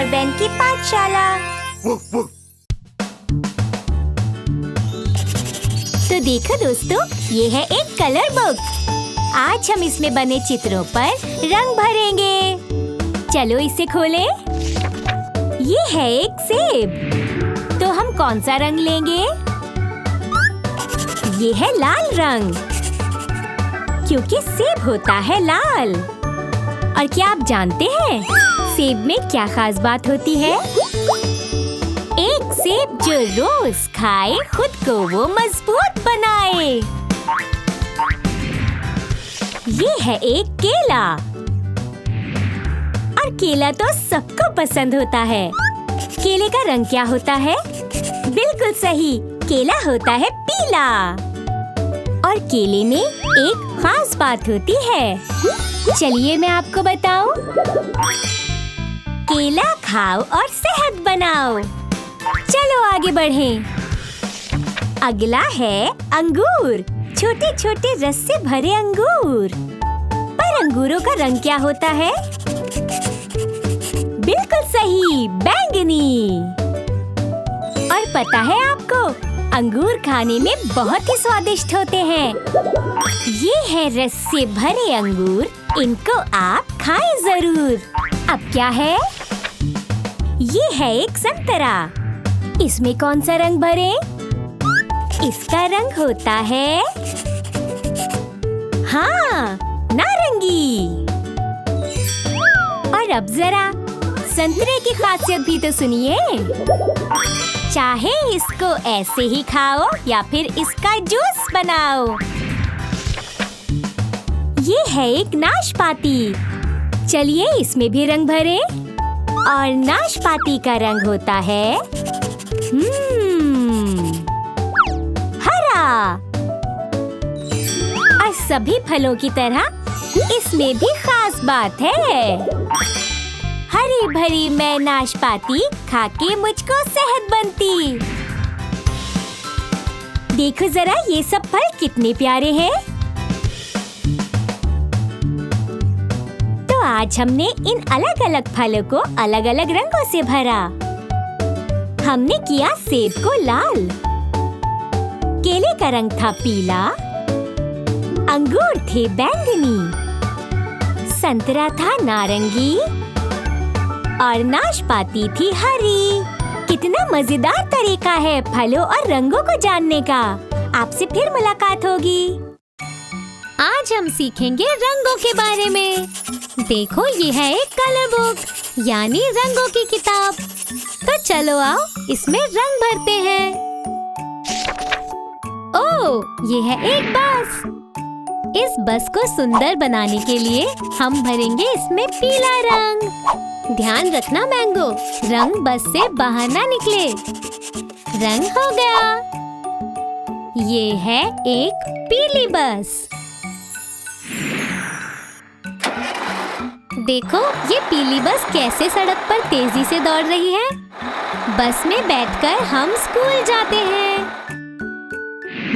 और बेन की पाठशाला। तो देखो दोस्तों, ये है एक कलर बुक। आज हम इसमें बने चित्रों पर रंग भरेंगे। चलो इसे खोलें। ये है एक सेब। तो हम कौन सा रंग लेंगे? ये है लाल रंग, क्योंकि सेब होता है लाल। और क्या आप जानते हैं सेब में क्या खास बात होती है? एक सेब जो रोज खाए खुद को वो मजबूत बनाए। ये है एक केला। और केला तो सबको पसंद होता है। केले का रंग क्या होता है? बिल्कुल सही, केला होता है पीला। और केले में एक खास बात होती है। चलिए मैं आपको बताऊं। केला खाओ और सेहत बनाओ। चलो आगे बढ़ें। अगला है अंगूर। छोटे छोटे रस से भरे अंगूर। पर अंगूरों का रंग क्या होता है? बिल्कुल सही, बैंगनी। और पता है आपको, अंगूर खाने में बहुत ही स्वादिष्ट होते हैं। ये है रस से भरे अंगूर, इनको आप खाएं जरूर। अब क्या है? ये है एक संतरा। इसमें कौन सा रंग भरें? इसका रंग होता है हाँ, नारंगी। और अब जरा संतरे की खासियत भी तो सुनिए। चाहे इसको ऐसे ही खाओ या फिर इसका जूस बनाओ। ये है एक नाशपाती। चलिए इसमें भी रंग भरें। और नाशपाती का रंग होता है हरा। और सभी फलों की तरह इसमें भी खास बात है। हरी भरी मैं नाशपाती खाके मुझको सेहत बनती। देखो जरा ये सब फल कितने प्यारे हैं। तो आज हमने इन अलग अलग फलों को अलग अलग रंगों से भरा। हमने किया सेब को लाल, केले का रंग था पीला, अंगूर थे बैंगनी, संतरा था नारंगी और नाशपाती थी हरी। कितना मजेदार तरीका है फलों और रंगों को जानने का। आपसे फिर मुलाकात होगी। आज हम सीखेंगे रंगों के बारे में। देखो ये है एक कलर बुक यानी रंगों की किताब। तो चलो आओ इसमें रंग भरते हैं। ओह, ये है एक बस। इस बस को सुंदर बनाने के लिए हम भरेंगे इसमें पीला रंग। ध्यान रखना मैंगो, रंग बस से बाहर ना निकले। रंग हो गया। ये है एक पीली बस। देखो ये पीली बस कैसे सड़क पर तेजी से दौड़ रही है। बस में बैठकर हम स्कूल जाते हैं।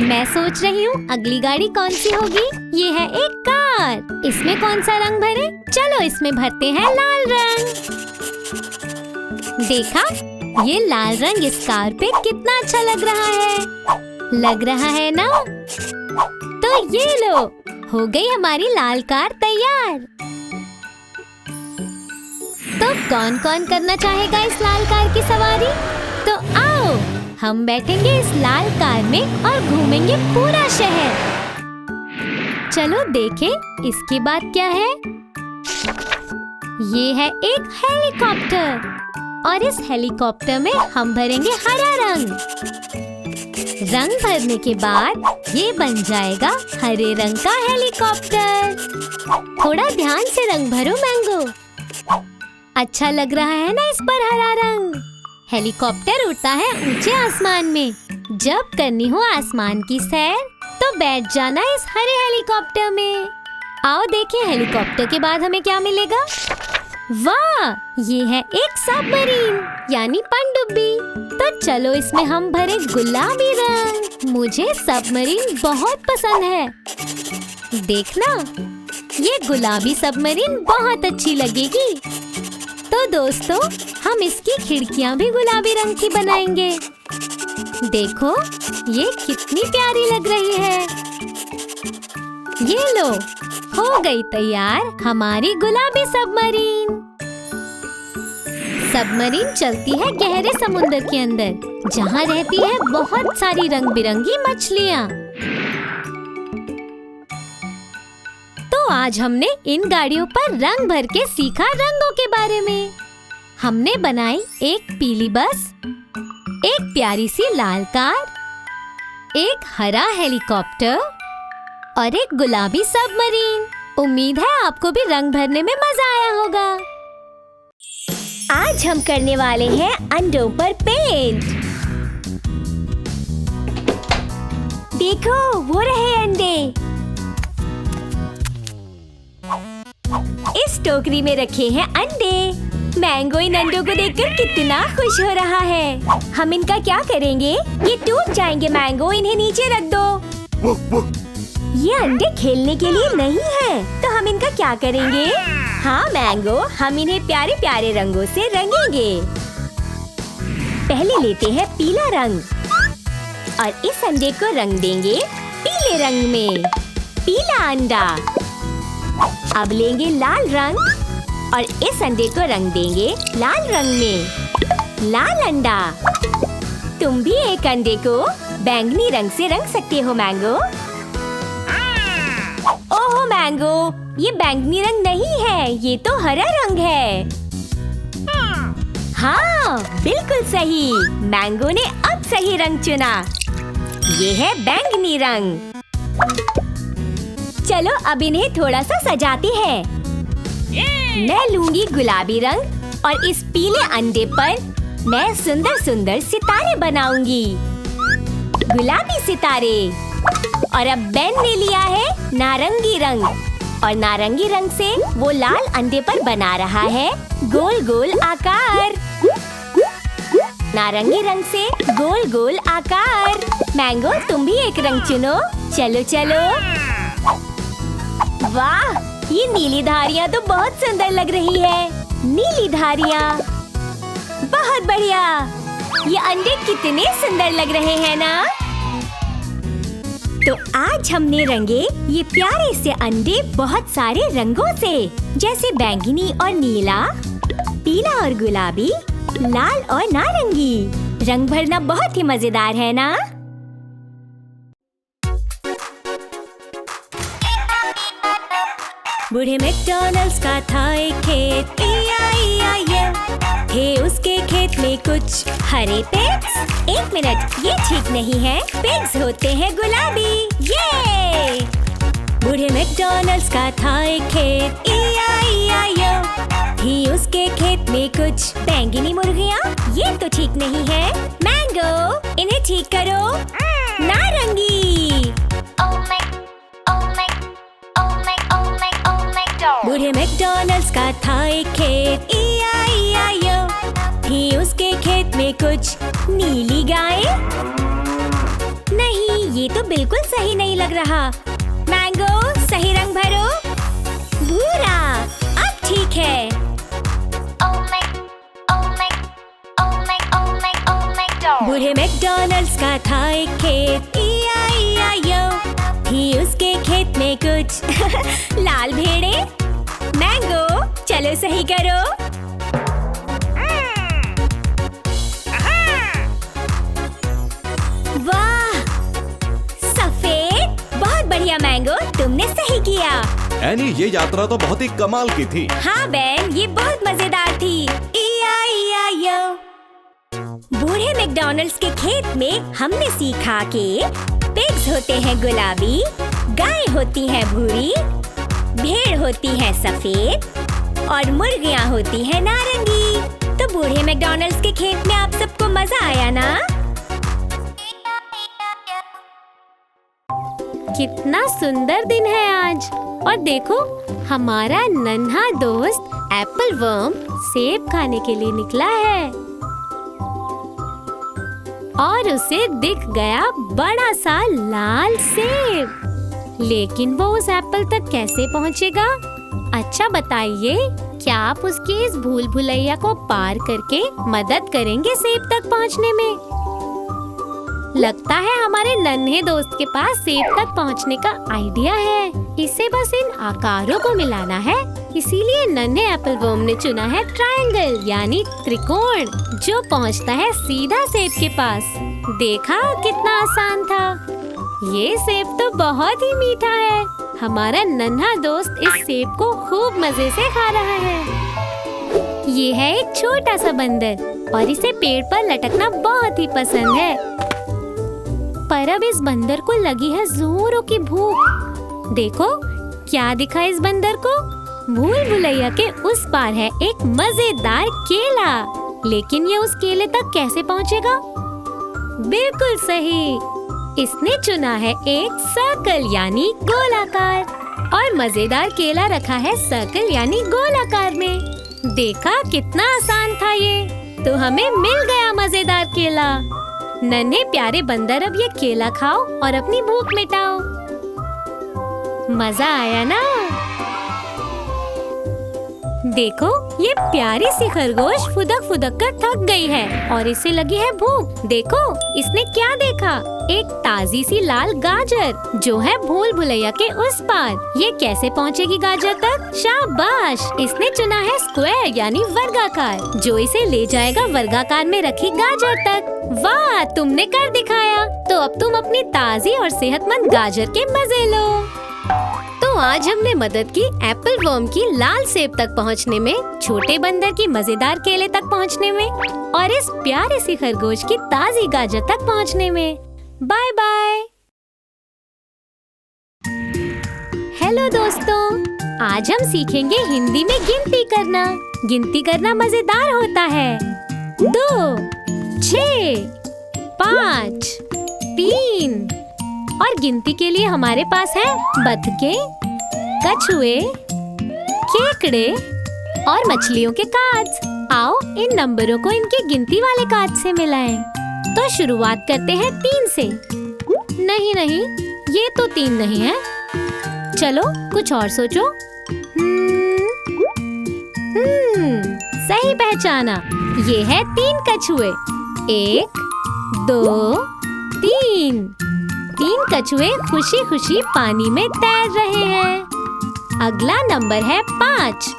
मैं सोच रही हूँ अगली गाड़ी कौन सी होगी। ये है एक कार। इसमें कौन सा रंग भरे? चलो इसमें भरते हैं लाल रंग। देखा, ये लाल रंग इस कार पे कितना अच्छा लग रहा है। लग रहा है ना? तो ये लो, हो गई हमारी लाल कार तैयार। तो कौन कौन करना चाहेगा इस लाल कार की सवारी? तो आओ हम बैठेंगे इस लाल कार में और घूमेंगे पूरा शहर। चलो देखें इसके बाद क्या है। ये है एक हेलीकॉप्टर और इस हेलीकॉप्टर में हम भरेंगे हरा रंग। रंग भरने के बाद ये बन जाएगा हरे रंग का हेलीकॉप्टर। थोड़ा ध्यान से रंग भरो मैंगो। अच्छा लग रहा है ना इस पर हरा रंग। हेलीकॉप्टर उड़ता है ऊंचे आसमान में। जब करनी हो आसमान की सैर तो बैठ जाना इस हरे हेलीकॉप्टर में। आओ देखें हेलीकॉप्टर के बाद हमें क्या मिलेगा। वाह, ये है एक सबमरीन यानी पनडुब्बी। तो चलो इसमें हम भरे गुलाबी रंग। मुझे सबमरीन बहुत पसंद है। देखना, ये गुलाबी सबमरीन बहुत अच्छी लगेगी। तो दोस्तों हम इसकी खिड़कियाँ भी गुलाबी रंग की बनाएंगे। देखो, ये कितनी प्यारी लग रही है। ये लो, हो गई तैयार हमारी गुलाबी सबमरीन। सबमरीन चलती है गहरे समुद्र के अंदर, जहाँ रहती है बहुत सारी रंग बिरंगी मछलियाँ। तो आज हमने इन गाड़ियों पर रंग भर के सीखा रंगों के बारे में। हमने बनाई एक पीली बस, एक प्यारी सी लाल कार, एक हरा हेलीकॉप्टर और एक गुलाबी सबमरीन। उम्मीद है आपको भी रंग भरने में मजा आया होगा। आज हम करने वाले हैं अंडों पर पेंट। देखो, वो रहे अंडे। इस टोकरी में रखे हैं अंडे। मैंगो इन अंडों को देखकर कितना खुश हो रहा है। हम इनका क्या करेंगे? ये टूट जाएंगे मैंगो, इन्हें नीचे रख दो। ये अंडे खेलने के लिए नहीं है, तो हम इनका क्या करेंगे? हाँ मैंगो, हम इन्हें प्यारे प्यारे रंगों से रंगेंगे। पहले लेते हैं पीला रंग और इस अंडे को रंग देंगे पीले रंग में। पीला अंडा। अब लेंगे लाल रंग और इस अंडे को रंग देंगे लाल रंग में। लाल अंडा। तुम भी एक अंडे को बैंगनी रंग से रंग सकते हो मैंगो। ओहो मैंगो, ये बैंगनी रंग नहीं है, ये तो हरा रंग है। हाँ, बिल्कुल सही। मैंगो ने अब सही रंग चुना। ये है बैंगनी रंग। चलो अब इन्हें थोड़ा सा सजाते हैं। मैं लूंगी गुलाबी रंग और इस पीले अंडे पर मैं सुंदर सुंदर सितारे बनाऊंगी। गुलाबी सितारे। और अब बेन ने लिया है नारंगी रंग और नारंगी रंग से वो लाल अंडे पर बना रहा है गोल गोल आकार। नारंगी रंग से गोल गोल आकार। मैंगो, तुम भी एक रंग चुनो। चलो चलो। वाह, ये नीली धारियाँ तो बहुत सुंदर लग रही है। नीली धारियाँ। बहुत बढ़िया। ये अंडे कितने सुंदर लग रहे हैं ना? तो आज हमने रंगे ये प्यारे से अंडे बहुत सारे रंगों से, जैसे बैंगनी और नीला, पीला और गुलाबी, लाल और नारंगी। रंग भरना बहुत ही मजेदार है ना? बूढ़े मैकडॉनल्ड्स का था एक खेत, E-I-E-I-O। थे उसके खेत में कुछ हरे पिग्स। एक मिनट, ये ठीक नहीं है। पिग्स होते हैं गुलाबी। ये बूढ़े मैकडॉनल्ड्स का था एक खेत, E-I-E-I-O। थी उसके खेत में कुछ बैंगनी मुर्गियाँ। ये तो ठीक नहीं है। मैंगो, इन्हें ठीक करो। नारंगी। बूढ़े मैकडॉनल्ड्स का था एक खेत, E-I-E-I-O। थी उसके खेत में कुछ नीली गायें। नहीं, ये तो बिल्कुल सही नहीं लग रहा। मैंगो, सही रंग भरो। भूरा। अब ठीक है। बूढ़े मैकडॉनल्ड्स का था एक खेत, E-I-E-I-O। थी उसके खेत में कुछ लाल भेड़ें। मैंगो, चलो सही करो। वाह, सफेद। बहुत बढ़िया मैंगो, तुमने सही किया। एनी, ये यात्रा तो बहुत ही कमाल की थी। हाँ बेन, ये बहुत मजेदार थी। E-I-E-I-O। बूढ़े मैकडॉनल्ड्स के खेत में हमने सीखा कि पिग्स होते हैं गुलाबी, गाय होती हैं भूरी, भेड़ होती है सफेद और मुर्गियाँ होती हैं नारंगी। तो बूढ़े मैकडॉनल्ड्स के खेत में आप सबको मजा आया ना? कितना सुंदर दिन है आज। और देखो, हमारा नन्हा दोस्त एप्पल वर्म सेब खाने के लिए निकला है और उसे दिख गया बड़ा सा लाल सेब। लेकिन वो उस एप्पल तक कैसे पहुंचेगा? अच्छा बताइए। क्या आप उसकी इस भूल भुलैया को पार करके मदद करेंगे सेब तक पहुंचने में? लगता है हमारे नन्हे दोस्त के पास सेब तक पहुंचने का आइडिया है। इसे बस इन आकारों को मिलाना है। इसीलिए नन्हे एप्पल वर्म ने चुना है ट्रायंगल यानी त्रिकोण, जो पहुंचता है सीधा सेब के पास। देखा कितना आसान था। ये सेब तो बहुत ही मीठा है। हमारा नन्हा दोस्त इस सेब को खूब मजे से खा रहा है। ये है एक छोटा सा बंदर और इसे पेड़ पर लटकना बहुत ही पसंद है। पर अब इस बंदर को लगी है जोरों की भूख। देखो क्या दिखा इस बंदर को। भूल भुलैया के उस पार है एक मजेदार केला, लेकिन ये उस केले तक कैसे पहुंचेगा? बिल्कुल सही, इसने चुना है एक सर्कल यानी गोलाकार और मजेदार केला रखा है सर्कल यानी गोलाकार में। देखा कितना आसान था ये। तो हमें मिल गया मजेदार केला। नन्हे प्यारे बंदर, अब ये केला खाओ और अपनी भूख मिटाओ। मजा आया ना? देखो ये प्यारी सी खरगोश फुदक फुदक कर थक गई है और इसे लगी है भूख। देखो इसने क्या देखा, एक ताजी सी लाल गाजर जो है भूल भुलैया के उस पार। ये कैसे पहुँचेगी गाजर तक? शाबाश, इसने चुना है स्क्वायर यानी वर्गाकार, जो इसे ले जाएगा वर्गाकार में रखी गाजर तक। वाह, तुमने कर दिखाया। तो अब तुम अपनी ताजी और सेहतमंद गाजर के मजे लो। तो आज हमने मदद की एप्पल वर्म की लाल सेब तक पहुंचने में, छोटे बंदर की मजेदार केले तक पहुंचने में और इस प्यारे सी खरगोश की ताजी गाजर तक पहुंचने में। Bye bye. हेलो दोस्तों, आज हम सीखेंगे हिंदी में गिनती करना। गिनती करना मजेदार होता है। 2, 6, 5, 3 और गिनती के लिए हमारे पास है बतखें, कछुए, केकड़े और मछलियों के कार्ड्स। आओ इन नंबरों को इनके गिनती वाले कार्ड से मिलाएं। तो शुरुआत करते हैं 3 से। नहीं, ये तो 3 नहीं है। चलो कुछ और सोचो। सही पहचाना, ये है 3 कछुए। 1, 2, 3। 3 कछुए खुशी खुशी पानी में तैर रहे हैं। अगला नंबर है 5।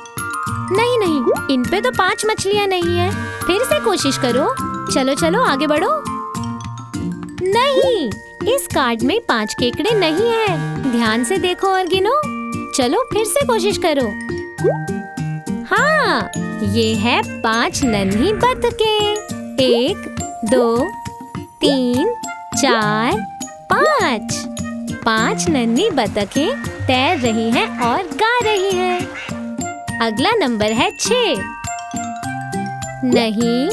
नहीं, इन पे तो 5 मछलियाँ नहीं है। फिर से कोशिश करो। चलो आगे बढ़ो। नहीं, इस कार्ड में 5 केकड़े नहीं है। ध्यान से देखो और गिनो। चलो फिर से कोशिश करो। हाँ, ये है 5 नन्ही बतखें। 1, 2, 3, 4, 5। 5 नन्ही बतखें तैर रही हैं और गा रही हैं। अगला नंबर है 6। नहीं,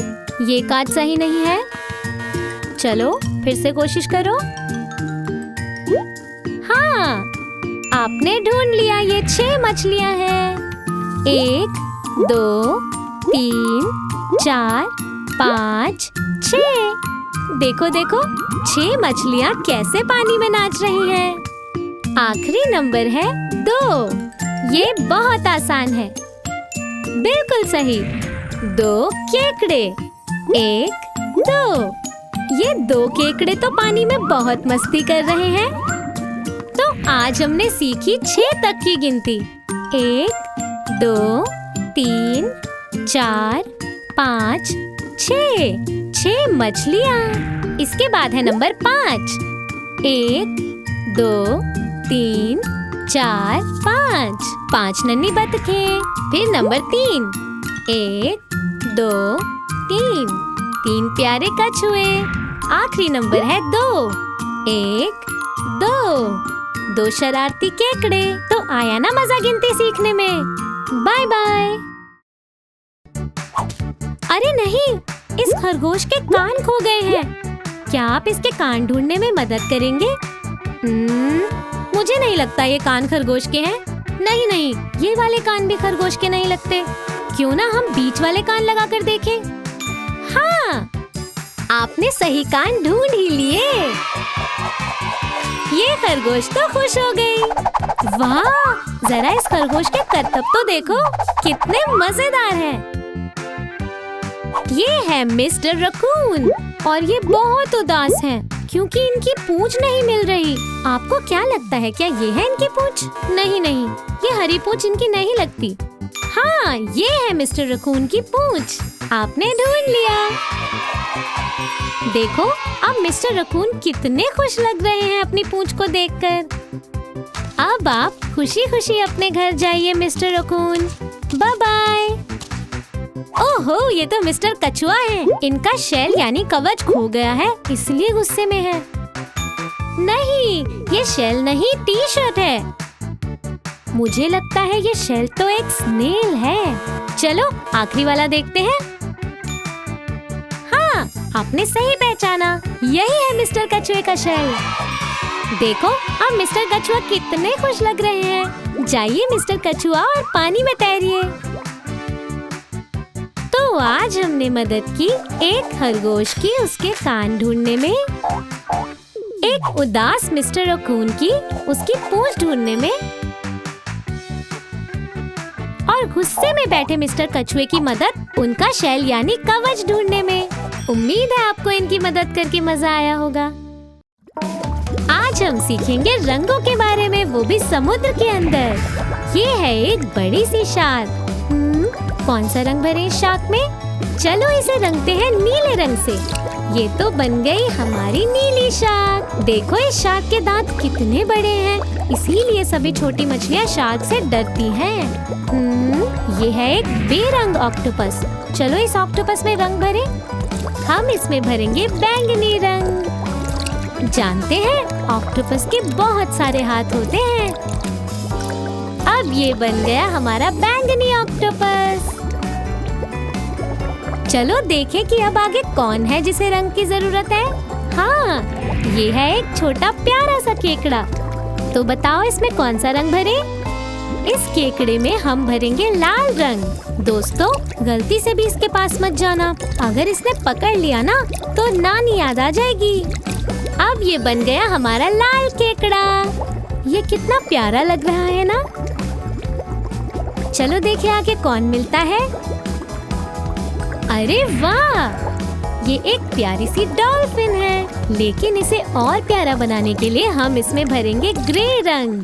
ये कार्ड सही नहीं है। चलो फिर से कोशिश करो। हाँ, आपने ढूंढ लिया, ये 6 मछलियाँ हैं। 1, 2, 3, 4, 5, 6। देखो 6 मछलियाँ कैसे पानी में नाच रही हैं। आखिरी नंबर है 2। ये बहुत आसान है। बिल्कुल सही, 2 केकड़े। 1, 2। ये 2 केकड़े तो पानी में बहुत मस्ती कर रहे हैं। तो आज हमने सीखी 6 तक की गिनती। 1, 2, 3, 4, 5, 6 मछलियाँ। इसके बाद है नंबर 5। 1, 2, 3, 4, 5 नन्ही बतखें। फिर नंबर 3। 1, 2, 3 प्यारे कछुए। आखिरी नंबर है 2। 1, 2 शरारती केकड़े। तो आया ना मजा गिनती सीखने में। Bye bye. अरे नहीं, इस खरगोश के कान खो गए हैं। क्या आप इसके कान ढूंढने में मदद करेंगे? मुझे नहीं लगता ये कान खरगोश के हैं। नहीं, ये वाले कान भी खरगोश के नहीं लगते। क्यों ना हम बीच वाले कान लगा कर देखें? हाँ, आपने सही कान ढूंढ ही लिए। ये खरगोश तो खुश हो गई। वाह, जरा इस खरगोश के करतब तो देखो, कितने मजेदार हैं। ये है मिस्टर रकून और ये बहुत उदास हैं क्योंकि इनकी पूंछ नहीं मिल रही। आपको क्या लगता है, क्या ये है इनकी पूंछ? नहीं नहीं, ये हरी पूंछ इनकी नहीं लगती। हाँ, ये है मिस्टर रकून की पूंछ। आपने ढूंढ लिया। देखो, अब मिस्टर रकून कितने खुश लग रहे हैं अपनी पूंछ को देखकर। अब आप खुशी खुशी अपने घर जाइए मिस्टर रकून। Bye bye. ओहो, ये तो मिस्टर कछुआ है। इनका शेल यानी कवच खो गया है, इसलिए गुस्से में है। नहीं, ये शेल नहीं, टी शर्ट है। मुझे लगता है ये शेल तो एक स्नेल है। चलो आखिरी वाला देखते हैं। हाँ, आपने सही पहचाना, यही है मिस्टर कछुए का शेल। देखो, अब मिस्टर कछुआ कितने खुश लग रहे हैं। जाइए मिस्टर कछुआ और पानी में तैरिए। तो आज हमने मदद की एक खरगोश की उसके कान ढूंढने में, एक उदास मिस्टर रकून की उसकी पूंछ ढूंढने में, और गुस्से में बैठे मिस्टर कछुए की मदद उनका शेल यानी कवच ढूंढने में। उम्मीद है आपको इनकी मदद करके मजा आया होगा। आज हम सीखेंगे रंगों के बारे में, वो भी समुद्र के अंदर। ये है एक बड़ी सी शार्क। कौन सा रंग भरे इस शार्क में? चलो इसे रंगते हैं नीले रंग से। ये तो बन गई हमारी नीली शार्क। देखो, इस शार्क के दांत कितने बड़े हैं, इसीलिए सभी छोटी मछलियाँ शार्क से डरती हैं। ये है एक बेरंग ऑक्टोपस। चलो इस ऑक्टोपस में रंग भरे। हम इसमें भरेंगे बैंगनी रंग। जानते हैं, ऑक्टोपस के बहुत सारे हाथ होते हैं। अब ये बन गया हमारा बैंगनी ऑक्टोपस। चलो देखें कि अब आगे कौन है जिसे रंग की जरूरत है। हाँ, ये है एक छोटा प्यारा सा केकड़ा। तो बताओ इसमें कौन सा रंग भरे? इस केकड़े में हम भरेंगे लाल रंग। दोस्तों, गलती से भी इसके पास मत जाना, अगर इसने पकड़ लिया ना तो नानी याद आ जाएगी। अब ये बन गया हमारा लाल केकड़ा। ये कितना प्यारा लग रहा है ना। चलो देखिए आगे कौन मिलता है। अरे वाह, ये एक प्यारी सी डॉल्फिन है, लेकिन इसे और प्यारा बनाने के लिए हम इसमें भरेंगे ग्रे रंग।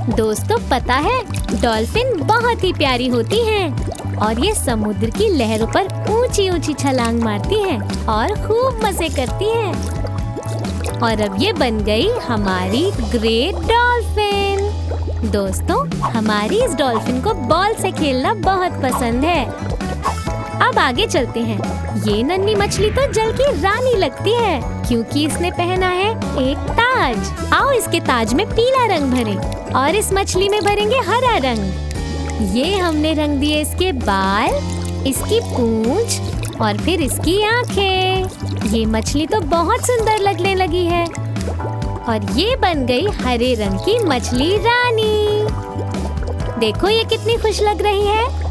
दोस्तों, पता है डॉल्फिन बहुत ही प्यारी होती हैं और ये समुद्र की लहरों पर ऊंची ऊंची छलांग मारती हैं और खूब मजे करती हैं। और अब ये बन गई हमारी ग्रे डॉल्फिन। दोस्तों, हमारी इस डॉल्फिन को बॉल से खेलना बहुत पसंद है। अब आगे चलते हैं। ये नन्ही मछली तो जल की रानी लगती है क्योंकि इसने पहना है एक ताज। आओ इसके ताज में पीला रंग भरें और इस मछली में भरेंगे हरा रंग। ये हमने रंग दिए इसके बाल, इसकी पूंछ और फिर इसकी आंखें। ये मछली तो बहुत सुंदर लगने लगी है और ये बन गई हरे रंग की मछली रानी। देखो ये कितनी खुश लग रही है।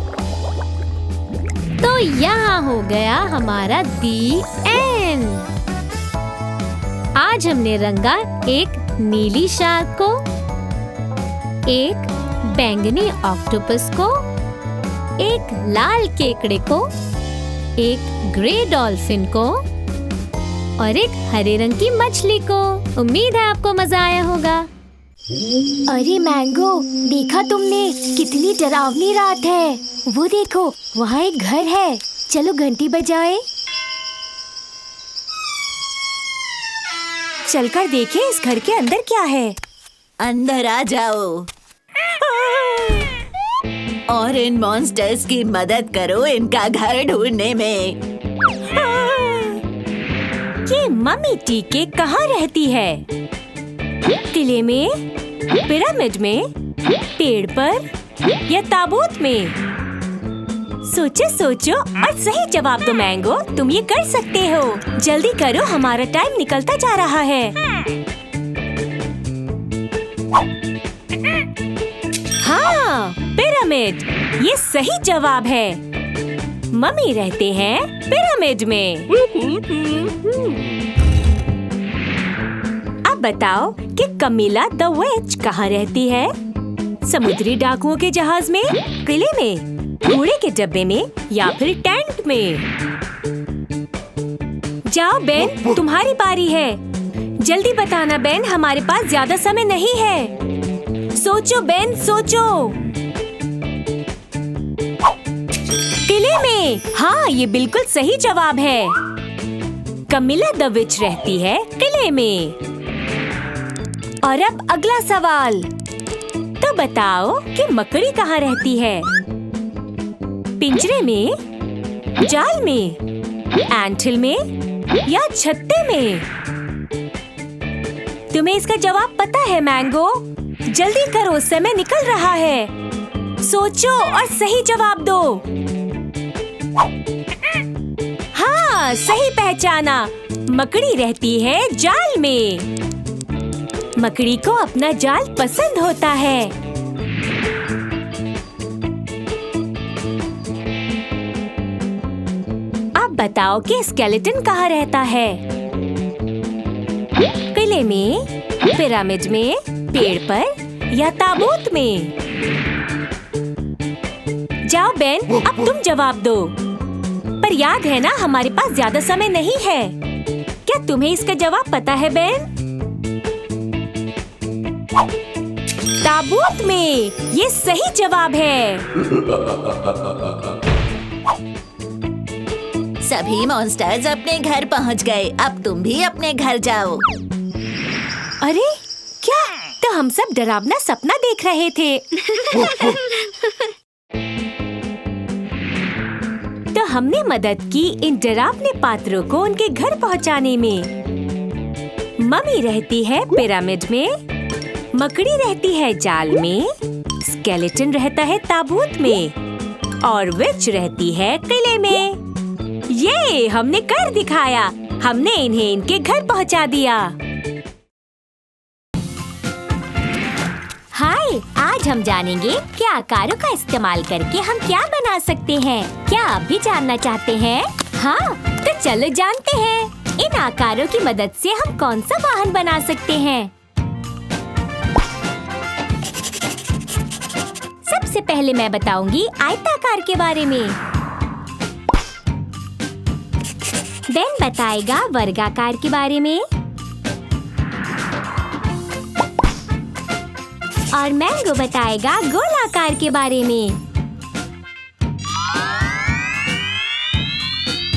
तो यहाँ हो गया हमारा दी एंड। आज हमने रंगा एक नीली शार्क को, एक बैंगनी ऑक्टोपस को, एक लाल केकड़े को, एक ग्रे डॉल्फिन को और एक हरे रंग की मछली को। उम्मीद है आपको मजा आया होगा। अरे मैंगो, देखा तुमने कितनी डरावनी रात है। वो देखो, वहाँ एक घर है। चलो घंटी बजाए। चलकर देखें इस घर के अंदर क्या है। अंदर आ जाओ और इन मॉन्स्टर्स की मदद करो इनका घर ढूंढने में। ये मम्मी टीके कहाँ रहती है? किले में, पिरामिड में, पेड़ पर या ताबूत में? सोचो सोचो और सही जवाब दो मैंगो। तुम ये कर सकते हो। जल्दी करो, हमारा टाइम निकलता जा रहा है। हाँ, पिरामिड, ये सही जवाब है। मम्मी रहते हैं पिरामिड में। अब अब बताओ कि कमीला द विच कहाँ रहती है? समुद्री डाकुओं के जहाज में, किले में, कूड़े के डब्बे में या फिर टेंट में? जाओ बेन, तुम्हारी बारी है। जल्दी बताना बेन, हमारे पास ज्यादा समय नहीं है। सोचो बेन, सोचो। किले में। हाँ, ये बिल्कुल सही जवाब है। कमीला द विच रहती है किले में। और अब अगला सवाल। तो बताओ कि मकड़ी कहाँ रहती है? पिंजरे में, जाल में, एंटिल में या छत्ते में? तुम्हें इसका जवाब पता है मैंगो? जल्दी करो, समय निकल रहा है। सोचो और सही जवाब दो। हाँ, सही पहचाना। मकड़ी रहती है जाल में। मकड़ी को अपना जाल पसंद होता है। अब बताओ कि स्केलेटन कहाँ रहता है? किले में, पिरामिड में, पेड़ पर या ताबूत में? जाओ बेन, अब तुम जवाब दो। पर याद है ना, हमारे पास ज्यादा समय नहीं है। क्या तुम्हें इसका जवाब पता है बेन? ताबूत में। ये सही जवाब है। सभी मॉन्स्टर्स अपने घर पहुंच गए। अब तुम भी अपने घर जाओ। अरे क्या? तो हम सब डरावना सपना देख रहे थे। तो हमने मदद की इन डरावने पात्रों को उनके घर पहुंचाने में। मम्मी रहती है पिरामिड में, मकड़ी रहती है जाल में, स्केलेटन रहता है ताबूत में और विच रहती है किले में। ये हमने कर दिखाया। हमने इन्हें इनके घर पहुंचा दिया। हाय, आज हम जानेंगे कि आकारों का इस्तेमाल करके हम क्या बना सकते हैं। क्या आप भी जानना चाहते हैं? हाँ, तो चलो जानते हैं। इन आकारों की मदद से हम कौन सा वाहन बना सकते हैं? सबसे पहले मैं बताऊंगी आयताकार के बारे में। बेन बताएगा वर्गाकार के बारे में और मैंगो बताएगा गोलाकार के बारे में।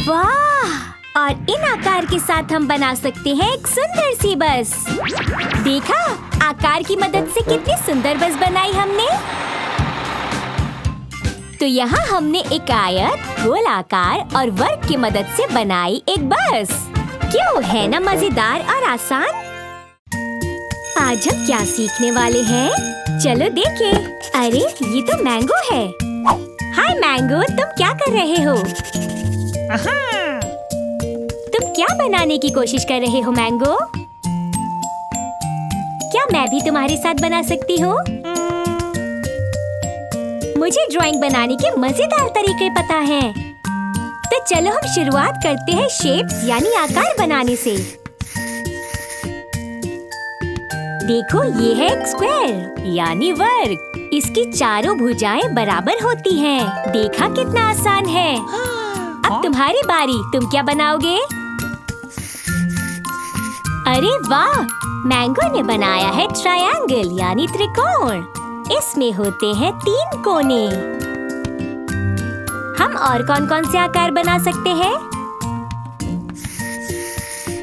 वाह! और इन आकार के साथ हम बना सकते हैं एक सुंदर सी बस। देखा, आकार की मदद से कितनी सुंदर बस बनाई हमने। तो यहाँ हमने एक आयत, गोलाकार और वर्ग की मदद से बनाई एक बस। क्यों, है ना मजेदार और आसान? आज हम क्या सीखने वाले हैं? चलो देखें। अरे, ये तो मैंगो है। हाय मैंगो, तुम क्या कर रहे हो? तुम क्या बनाने की कोशिश कर रहे हो मैंगो? क्या मैं भी तुम्हारे साथ बना सकती हूँ? मुझे ड्राइंग बनाने के मजेदार तरीके पता हैं। तो चलो हम शुरुआत करते हैं शेप्स यानी आकार बनाने से। देखो, ये है एक स्क्वायर यानी वर्ग। इसकी चारों भुजाएं बराबर होती हैं। देखा कितना आसान है। अब तुम्हारी बारी, तुम क्या बनाओगे? अरे वाह, मैंगो ने बनाया है ट्रायंगल यानी त्रिकोण। इसमें होते हैं 3 कोने। हम और कौन-कौन से आकार बना सकते हैं?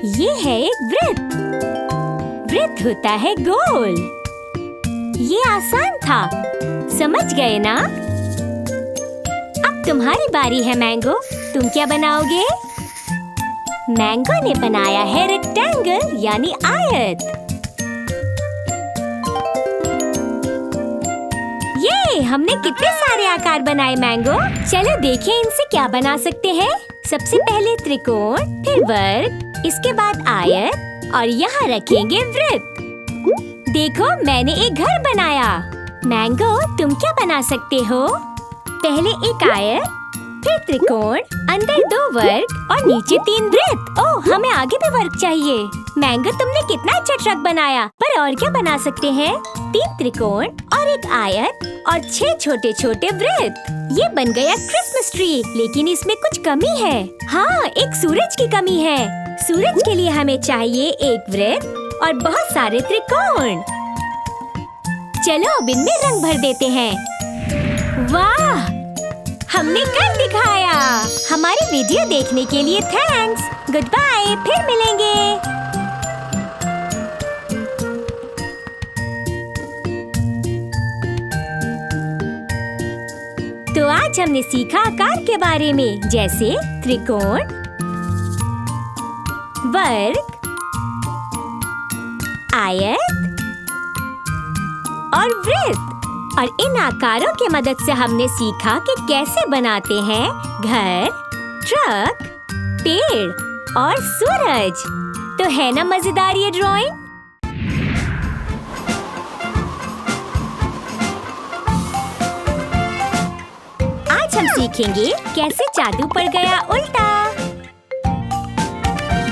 ये है एक वृत्त। वृत्त होता है गोल। ये आसान था, समझ गए ना? अब तुम्हारी बारी है मैंगो, तुम क्या बनाओगे? मैंगो ने बनाया है रेक्टेंगल यानी आयत। ये हमने कितने सारे आकार बनाए मैंगो। चलो देखें इनसे क्या बना सकते हैं। सबसे पहले त्रिकोण, फिर वर्ग, इसके बाद आयत और यहाँ रखेंगे वृत्त। देखो, मैंने एक घर बनाया। मैंगो, तुम क्या बना सकते हो? पहले एक आयत, फिर त्रिकोण, अंदर 2 वर्ग और नीचे 3 वृत्त। ओह, हमें आगे भी वर्ग चाहिए। मैंगो, तुमने कितना अच्छा ट्रक बनाया, पर और क्या बना सकते हैं? 3 त्रिकोण और 1 आयत और 6 छोटे छोटे वृत्त। ये बन गया क्रिसमस ट्री, लेकिन इसमें कुछ कमी है। हाँ, एक सूरज की कमी है। सूरज के लिए हमें चाहिए 1 वृत्त और बहुत सारे त्रिकोण। चलो अब इनमें रंग भर देते हैं। वाह, हमने कर दिखाया। हमारी वीडियो देखने के लिए थैंक्स। गुड बाय, फिर मिलेंगे। तो आज हमने सीखा आकार के बारे में, जैसे त्रिकोण, वर्ग, आयत और वृत्त। और इन आकारों की मदद से हमने सीखा कि कैसे बनाते हैं घर, ट्रक, पेड़ और सूरज। तो है ना मजेदार ये ड्राइंग? आज हम सीखेंगे कैसे जादू पड़ गया उल्टा।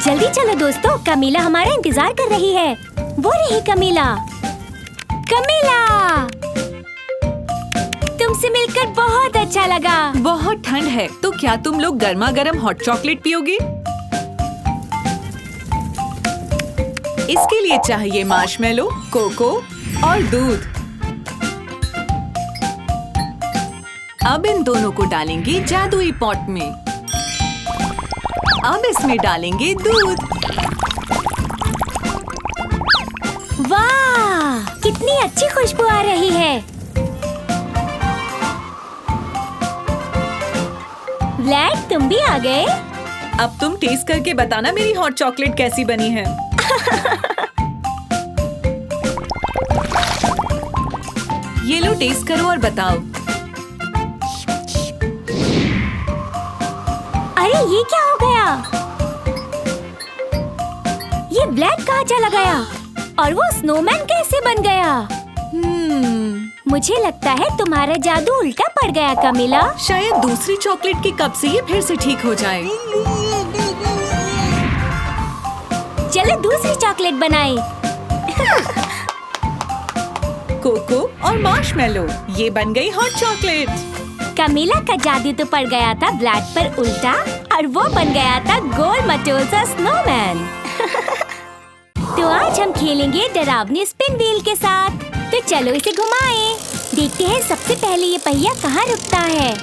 जल्दी चलो दोस्तों, कमीला हमारा इंतजार कर रही है। वो रही कमीला। कमीला, तुमसे मिलकर बहुत अच्छा लगा। बहुत ठंड है, तो क्या तुम लोग गर्मा गर्म हॉट चॉकलेट पियोगे? इसके लिए चाहिए मार्शमेलो, कोको और दूध। अब इन दोनों को डालेंगे जादुई पॉट में। अब इसमें डालेंगे दूध। वाह, कितनी अच्छी खुशबू आ रही है। व्लैड, तुम भी आ गए? अब तुम टेस्ट करके बताना मेरी हॉट चॉकलेट कैसी बनी है। ये लो, टेस्ट करो और बताओ। अरे ये क्या हो गया? ये ब्लैक कहाँ चला गया? और वो स्नोमैन कैसे बन गया? मुझे लगता है तुम्हारा जादू उल्टा पड़ गया कमीला। शायद दूसरी चॉकलेट के कप से ये फिर से ठीक हो जाए। चलो दूसरी चॉकलेट बनाएं। कोको और मार्शमेलो, ये बन गई हॉट चॉकलेट। कमीला का जादू तो पड़ गया था ब्लैक पर उल्टा, और वो बन गया था गोल मटोल सा स्नोमैन। तो आज हम खेलेंगे डरावनी स्पिन व्हील के साथ। तो चलो इसे घुमाएं। देखते हैं सबसे पहले ये पहिया कहाँ रुकता है।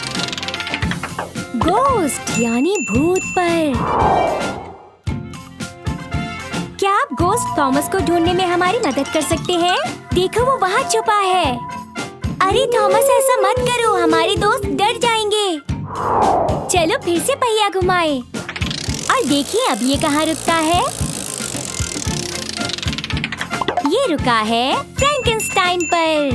गोस्ट यानी भूत पर। क्या आप गोस्ट थॉमस को ढूंढने में हमारी मदद कर सकते हैं? देखो वो वहाँ छुपा है। अरे थॉमस, ऐसा मत करो, हमारे दोस्त डर जाएंगे। चलो फिर से पहिया घुमाएं। और देखिए अब ये कहाँ रुकता है। ये रुका है फ्रैंकेनस्टाइन पर।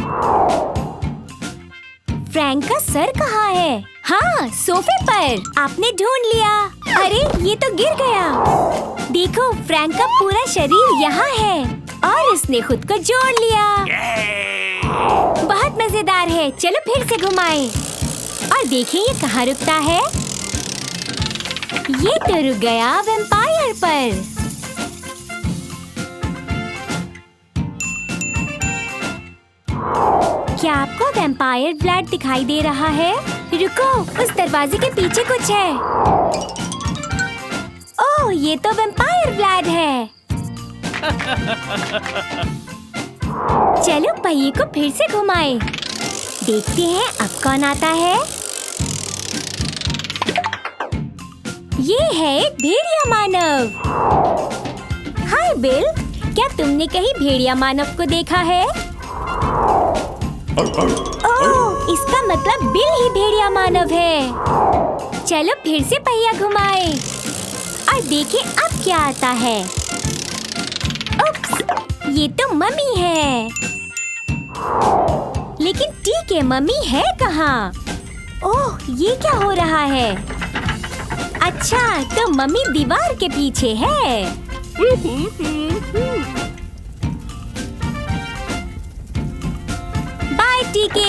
फ्रैंक का सर कहाँ है? हाँ, सोफे पर। आपने ढूंढ लिया। अरे ये तो गिर गया। देखो, फ्रैंक का पूरा शरीर यहाँ है और इसने खुद को जोड़ लिया। बहुत मजेदार है। चलो फिर से घुमाएं। और देखिए ये कहाँ रुकता है। ये तो रुक गया वैम्पायर पर। क्या आपको वैम्पायर व्लैड दिखाई दे रहा है? रुको, उस दरवाजे के पीछे कुछ है। ओह, ये तो वैम्पायर व्लैड है। चलो पहिए को फिर से घुमाएं। देखते हैं अब कौन आता है। ये है एक भेड़िया मानव। हाय बिल, क्या तुमने कहीं भेड़िया मानव को देखा है? ओह, इसका मतलब बिल ही भेड़िया मानव है। चलो फिर से पहिया घुमाएं और देखें अब क्या आता है। उप्स, ये तो मम्मी है। लेकिन ठीक है, मम्मी है कहाँ? ओह, ये क्या हो रहा है? अच्छा, तो मम्मी दीवार के पीछे है। बाय टीके।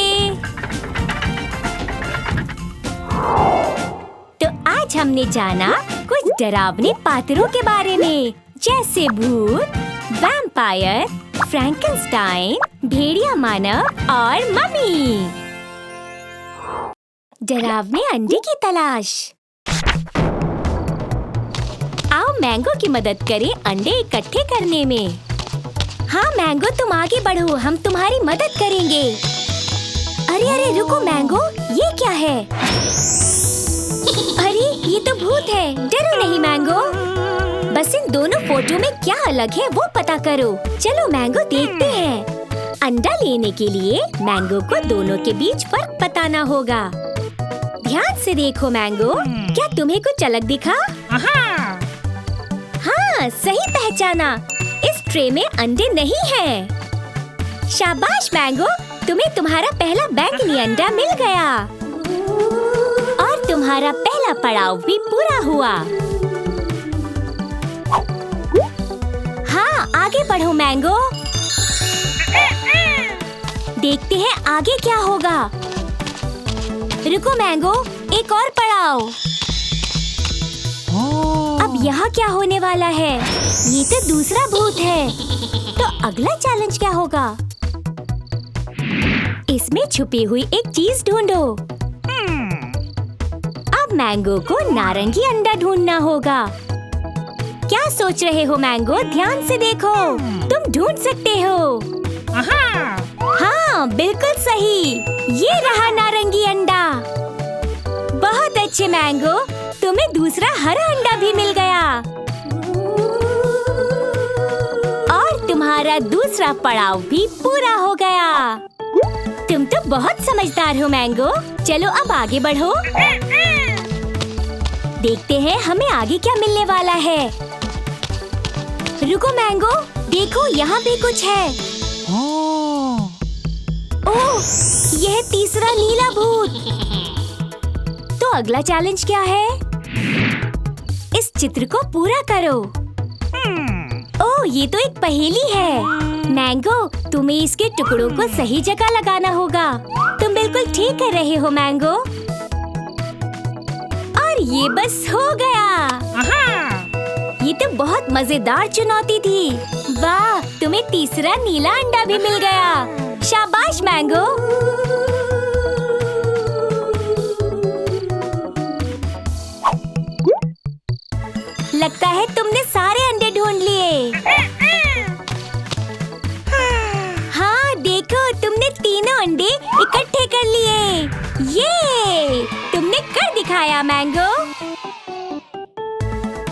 हमने जाना कुछ डरावने पात्रों के बारे में, जैसे भूत, वैम्पायर, फ्रैंकेनस्टाइन, भेड़िया मानव और मम्मी। डरावने अंडे की तलाश। आओ मैंगो की मदद करें अंडे इकट्ठे करने में। हाँ मैंगो, तुम आगे बढ़ो, हम तुम्हारी मदद करेंगे। अरे अरे रुको मैंगो, ये क्या है? अरे ये तो भूत है। डरो नहीं मैंगो, बस इन दोनों फोटो में क्या अलग है वो पता करो। चलो मैंगो देखते हैं। अंडा लेने के लिए मैंगो को दोनों के बीच फर्क बताना होगा। ध्यान से देखो मैंगो, क्या तुम्हें कुछ अलग दिखा? हाँ सही पहचाना, इस ट्रे में अंडे नहीं हैं। शाबाश मैंगो, तुम्हें तुम्हारा पहला बैंगनी अंडा मिल गया और तुम्हारा पहला पड़ाव भी पूरा हुआ। हाँ आगे बढ़ो मैंगो, देखते हैं आगे क्या होगा। रुको मैंगो, एक और पड़ाव। अब यहाँ क्या होने वाला है? ये तो दूसरा भूत है। तो अगला चैलेंज क्या होगा? इसमें छुपी हुई एक चीज ढूंढो। अब मैंगो को नारंगी अंडा ढूंढना होगा। क्या सोच रहे हो मैंगो? ध्यान से देखो, तुम ढूंढ सकते हो। हाँ बिल्कुल सही, ये रहा नारंगी अंडा। बहुत अच्छे मैंगो, तुम्हें दूसरा हरा अंडा भी मिल गया और तुम्हारा दूसरा पड़ाव भी पूरा हो गया। तुम तो बहुत समझदार हो मैंगो। चलो अब आगे बढ़ो, देखते हैं हमें आगे क्या मिलने वाला है। रुको मैंगो, देखो यहाँ भी कुछ है। ओह, यह तीसरा नीला भूत। तो अगला चैलेंज क्या है? इस चित्र को पूरा करो। ओह, ये तो एक पहेली है। मैंगो, तुम्हें इसके टुकड़ों को सही जगह लगाना होगा। तुम बिल्कुल ठीक कर रहे हो मैंगो। और ये बस हो गया। ये तो बहुत मजेदार चुनौती थी। वाह, तुम्हें तीसरा नीला अंडा भी मिल गया। शाबाश मैंगो। लगता है तुमने सारे अंडे ढूंढ लिए। हाँ देखो, तुमने तीनों अंडे इकट्ठे कर लिए। ये तुमने कर दिखाया मैंगो।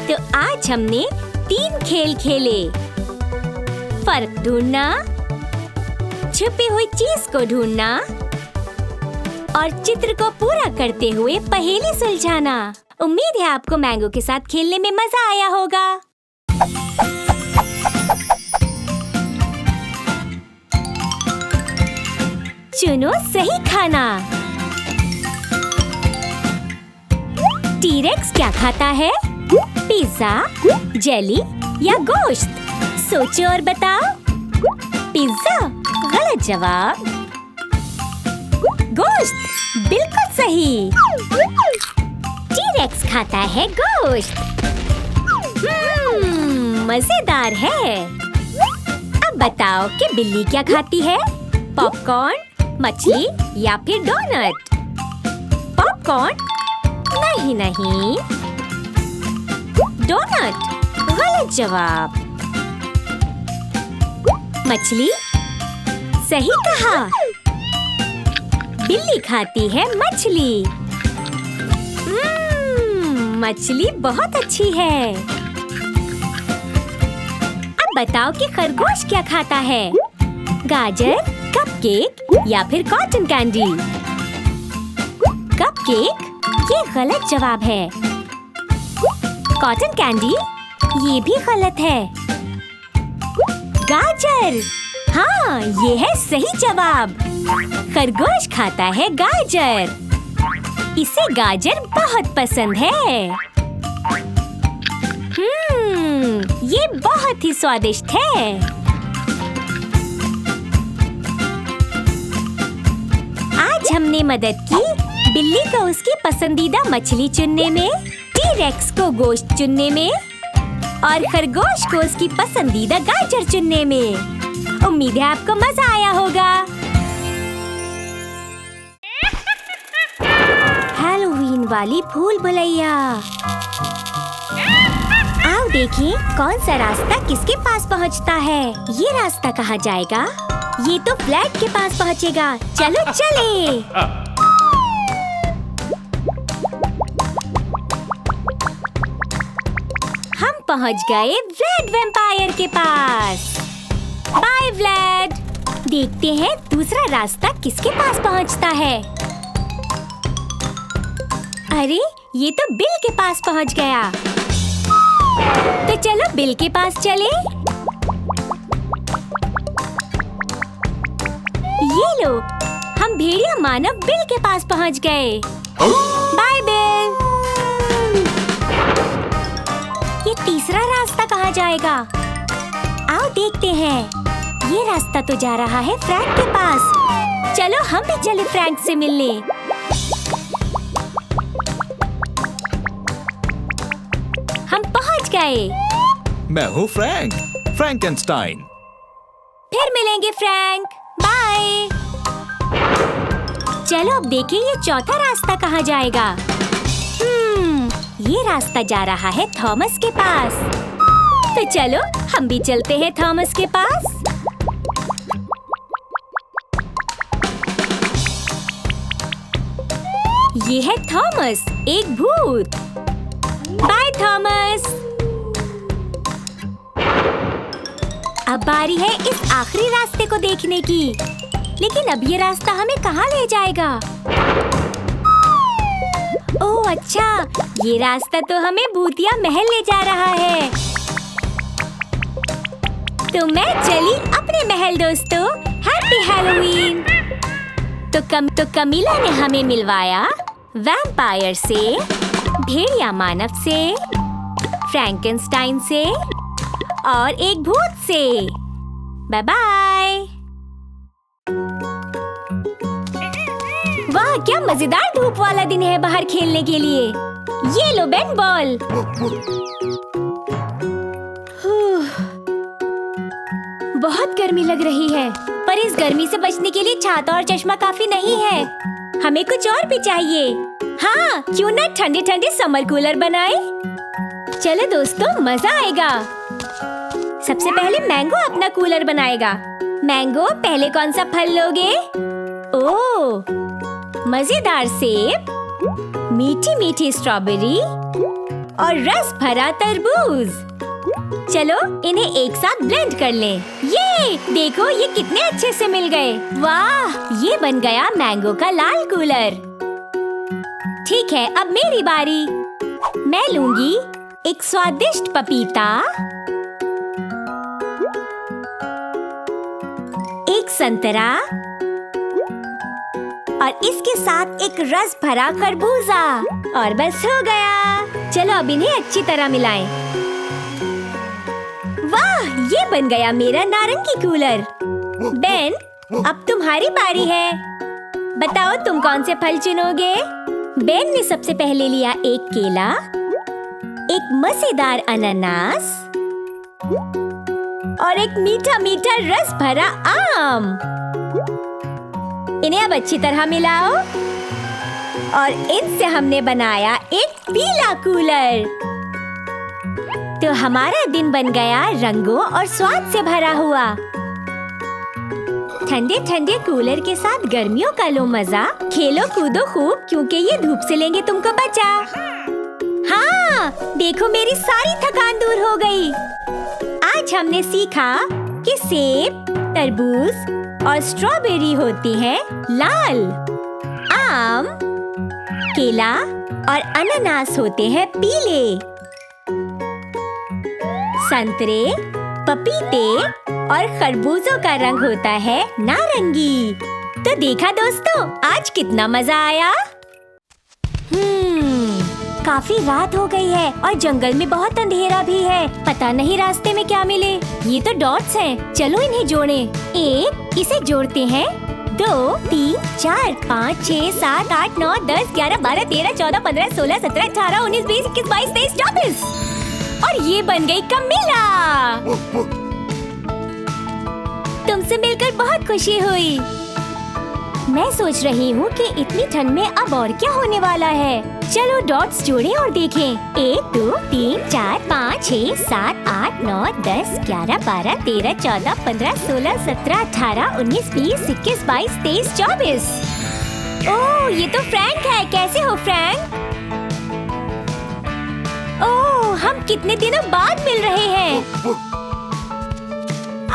तो आज हमने 3 खेल खेले। फर्क ढूंढना, छुपी हुई चीज को ढूंढना और चित्र को पूरा करते हुए पहेली सुलझाना। उम्मीद है आपको मैंगो के साथ खेलने में मजा आया होगा। चुनो सही खाना। टी-रेक्स क्या खाता है? पिज्जा, जेली या गोश्त? सोचो और बताओ। पिज्जा गलत जवाब। गोश्त बिल्कुल सही। टी-रेक्स खाता है गोश्त। मजेदार है। अब बताओ कि बिल्ली क्या खाती है? पॉपकॉर्न, मछली या फिर डोनट? पॉपकॉर्न? नहीं नहीं, डोनट गलत जवाब। मछली? सही कहा, बिल्ली खाती है मछली। मछली बहुत अच्छी है। अब बताओ कि खरगोश क्या खाता है? गाजर, कपकेक या फिर कॉटन कैंडी? कपकेक ये गलत जवाब है। कॉटन कैंडी ये भी गलत है। गाजर, हाँ ये है सही जवाब। खरगोश खाता है गाजर। इसे गाजर बहुत पसंद है। ये बहुत ही स्वादिष्ट है। आज हमने मदद की बिल्ली को उसकी पसंदीदा मछली चुनने में, टी-रेक्स को गोश्त चुनने में और खरगोश को उसकी पसंदीदा गाजर चुनने में। उम्मीद है आपको मजा आया होगा। हैलोवीन वाली भूल भुलैया। आओ देखें कौन सा रास्ता किसके पास पहुंचता है। ये रास्ता कहाँ जाएगा? ये तो फ्लैट के पास पहुंचेगा। चलो चले। हम पहुंच गए व्लेड वैम्पायर के पास। बाय व्लेड। देखते हैं दूसरा रास्ता किसके पास पहुंचता है। अरे ये तो बिल के पास पहुंच गया। तो चलो बिल के पास चले। ये लो, हम भेड़िया मानव बिल के पास पहुंच गए। Bye bill. ये तीसरा रास्ता कहाँ जाएगा? आओ देखते हैं। ये रास्ता तो जा रहा है फ्रैंक के पास। चलो हम भी चले फ्रैंक से मिलने। हम पहुंच गए। मैं हूँ फ्रैंक, फ्रैंकेनस्टाइन। फिर मिलेंगे फ्रैंक। बाय। चलो अब देखें ये चौथा रास्ता कहाँ जाएगा। ये रास्ता जा रहा है थॉमस के पास। तो चलो हम भी चलते हैं थॉमस के पास। ये है थॉमस, एक भूत। By Thomas. अब बारी है इस आखिरी रास्ते को देखने की। लेकिन अब ये रास्ता हमें कहाँ ले जाएगा? ओह अच्छा, ये रास्ता तो हमें भूतिया महल ले जा रहा है। तो मैं चली अपने महल दोस्तों। Happy Halloween. तो कमीला ने हमें मिलवाया वैम्पायर से, भेड़िया मानव से, फ्रैंकेनस्टाइन से और एक भूत से। Bye bye. वाह क्या मजेदार धूप वाला दिन है बाहर खेलने के लिए। ये लो बेन बॉल। बहुत गर्मी लग रही है, पर इस गर्मी से बचने के लिए छाता और चश्मा काफी नहीं है। हमें कुछ और भी चाहिए। हाँ, क्यों ना ठंडे ठंडे समर कूलर बनाए। चलो दोस्तों, मजा आएगा। सबसे पहले मैंगो अपना कूलर बनाएगा। मैंगो, पहले कौन सा फल लोगे? ओह, मजेदार सेब, मीठी मीठी स्ट्रॉबेरी और रस भरा तरबूज। चलो इन्हें एक साथ ब्लेंड कर लें। ये देखो, ये कितने अच्छे से मिल गए। वाह, ये बन गया मैंगो का लाल कूलर। ठीक है, अब मेरी बारी। मैं लूंगी एक स्वादिष्ट पपीता, एक संतरा और इसके साथ एक रस भरा खरबूजा। और बस हो गया। चलो अब इन्हें अच्छी तरह मिलाएं। वाह, ये बन गया मेरा नारंगी कूलर। बेन, अब तुम्हारी बारी है। बताओ तुम कौन से फल चुनोगे? बेन ने सबसे पहले लिया एक केला, एक मजेदार अनानास और एक मीठा मीठा रस भरा आम। इन्हें अब अच्छी तरह मिलाओ और इनसे हमने बनाया एक पीला कूलर। तो हमारा दिन बन गया रंगों और स्वाद से भरा हुआ। ठंडे ठंडे कूलर के साथ गर्मियों का लो मजा। खेलो कूदो खूब, क्योंकि ये धूप से लेंगे तुमको बचा। हाँ, देखो मेरी सारी थकान दूर हो गई। आज हमने सीखा कि सेब, तरबूज और स्ट्रॉबेरी होती है लाल, आम, केला और अनानास होते हैं पीले, संतरे, पपीते और खरबूजों का रंग होता है नारंगी। तो देखा दोस्तों, आज कितना मजा आया। काफी रात हो गई है और जंगल में बहुत अंधेरा भी है। पता नहीं रास्ते में क्या मिले। ये तो डॉट्स हैं। चलो इन्हें जोड़ें। एक, इसे जोड़ते हैं 2, 3, 4, 5, 6, 7, 8, 9, 10, 11, 12, 13, 14, 15, 16, 17, 18, 19, 20, 21, 22, 23, 24 और ये बन गई कमीला। तुमसे मिलकर बहुत खुशी हुई। मैं सोच रही हूँ कि इतनी ठंड में अब और क्या होने वाला है। चलो डॉट्स जोड़ें और देखें। 1, 2, 3, 4, 5, 6, 7, 8, 9, 10, 11, 12, 13, 14, 15, 16, 17, 18, 19, 20, 21, 22, 23, 24। ओह, ये तो फ्रैंक है। कैसे हो फ्रैंक? ओह, हम कितने दिनों बाद मिल रहे हैं।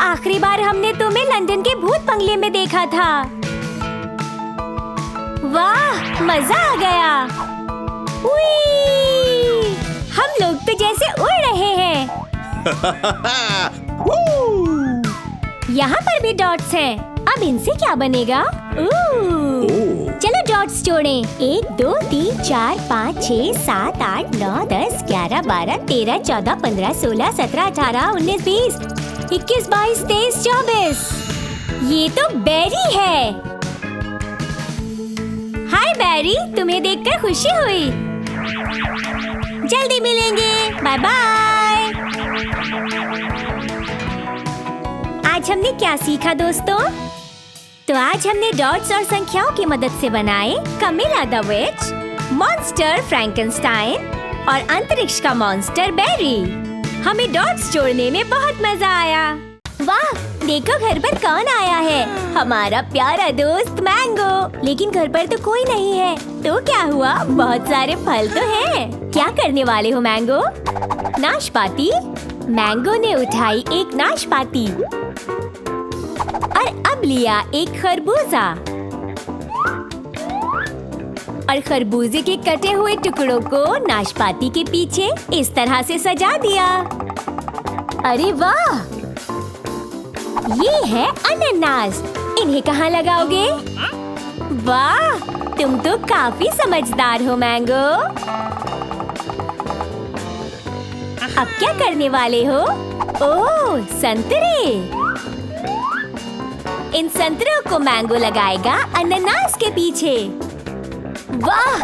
आखिरी बार हमने तुम्हें लंदन के भूत बंगले में देखा था। वाह, मजा आ गया। उई! हम लोग तो जैसे उड़ रहे हैं। यहाँ पर भी डॉट्स हैं। अब इनसे क्या बनेगा? चलो डॉट्स जोड़ें। 1, 2, 3, 4, 5, 6, 7, 8, 9, 10, 11, 12, 13, 14, 15, 16, 17, 18, 19, 20, 21, 22, 23, 24। ये तो बेरी है। हाय बेरी, तुम्हें देखकर खुशी हुई। जल्दी मिलेंगे। Bye bye. आज हमने क्या सीखा दोस्तों? तो आज हमने डॉट्स और संख्याओं की मदद से बनाए कमीला द विच, मॉन्स्टर फ्रैंकेनस्टाइन और अंतरिक्ष का मॉन्स्टर बेरी। हमें डॉट्स जोड़ने में बहुत मजा आया। वाह, देखो घर पर कौन आया है। हमारा प्यारा दोस्त मैंगो। लेकिन घर पर तो कोई नहीं है। तो क्या हुआ? बहुत सारे फल तो हैं। क्या करने वाले हो मैंगो? नाशपाती। मैंगो ने उठाई एक नाशपाती और अब लिया एक खरबूजा और खरबूजे के कटे हुए टुकड़ों को नाशपाती के पीछे इस तरह से सजा दिया। अरे वाह, ये है अनानास। इन्हें कहाँ लगाओगे? वाह, तुम तो काफी समझदार हो मैंगो। अब क्या करने वाले हो? ओह, संतरे। इन संतरों को मैंगो लगाएगा अनानास के पीछे। वाह,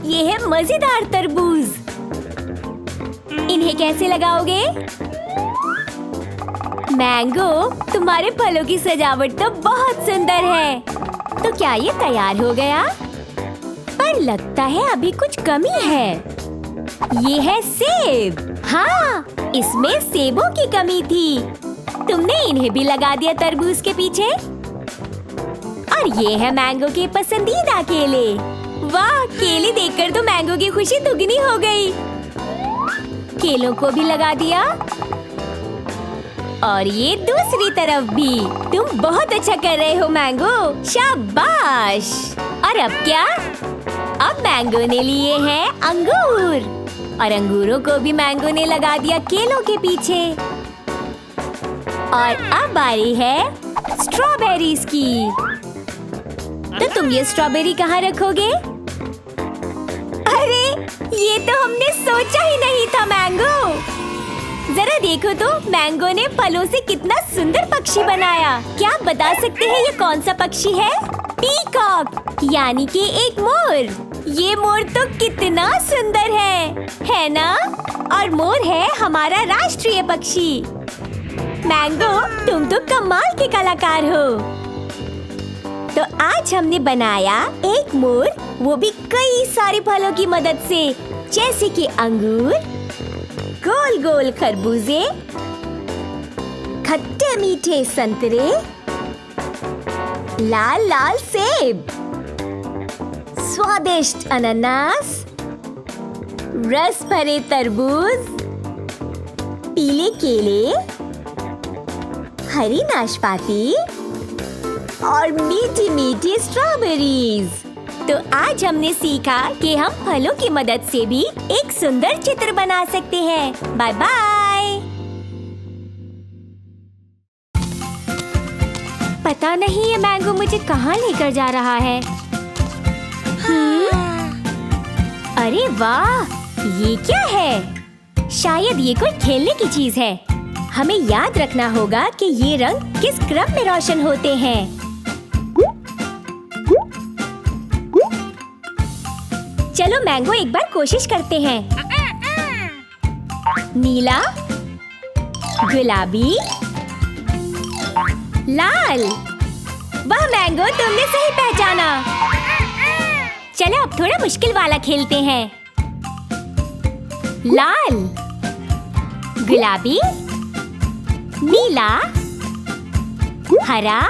ये है मजेदार तरबूज। इन्हें कैसे लगाओगे? मैंगो, तुम्हारे फलों की सजावट तो बहुत सुंदर है। तो क्या ये तैयार हो गया? पर लगता है अभी कुछ कमी है। ये है सेब। हाँ, इसमें सेबों की कमी थी। तुमने इन्हें भी लगा दिया तरबूज के पीछे। और ये है मैंगो के पसंदीदा केले। वाह, केले देखकर तो मैंगो की खुशी दुगनी हो गई। केलों को भी लगा दिया और ये दूसरी तरफ भी। तुम बहुत अच्छा कर रहे हो मैंगो, शाबाश। और अब क्या? अब मैंगो ने लिए हैं अंगूर और अंगूरों को भी मैंगो ने लगा दिया केलों के पीछे। और अब बारी है स्ट्रॉबेरीज की। तो तुम ये स्ट्रॉबेरी कहाँ रखोगे? अरे, ये तो हमने सोचा ही नहीं था मैंगो। जरा देखो तो, मैंगो ने फलों से कितना सुंदर पक्षी बनाया। क्या आप बता सकते हैं ये कौन सा पक्षी है? पीकॉक, यानी कि एक मोर। ये मोर तो कितना सुंदर है ना? और मोर है हमारा राष्ट्रीय पक्षी। मैंगो, तुम तो कमाल के कलाकार हो। तो आज हमने बनाया एक मोर, वो भी कई सारे फलों की मदद से, जैसे कि अंगूर, गोल गोल खरबूजे, खट्टे मीठे संतरे, लाल लाल सेब, स्वादिष्ट अनानास, रस भरे तरबूज, पीले केले, हरी नाशपाती और मीठी मीठी स्ट्रॉबेरीज। तो आज हमने सीखा कि हम फलों की मदद से भी एक सुंदर चित्र बना सकते हैं। Bye bye. पता नहीं ये मैंगो मुझे कहाँ लेकर जा रहा है। अरे वाह, ये क्या है? शायद ये कोई खेलने की चीज है। हमें याद रखना होगा कि ये रंग किस क्रम में रोशन होते हैं। चलो मैंगो एक बार कोशिश करते हैं। नीला, गुलाबी, लाल। वाह मैंगो, तुमने सही पहचाना। चलो अब थोड़ा मुश्किल वाला खेलते हैं। लाल, गुलाबी, नीला, हरा,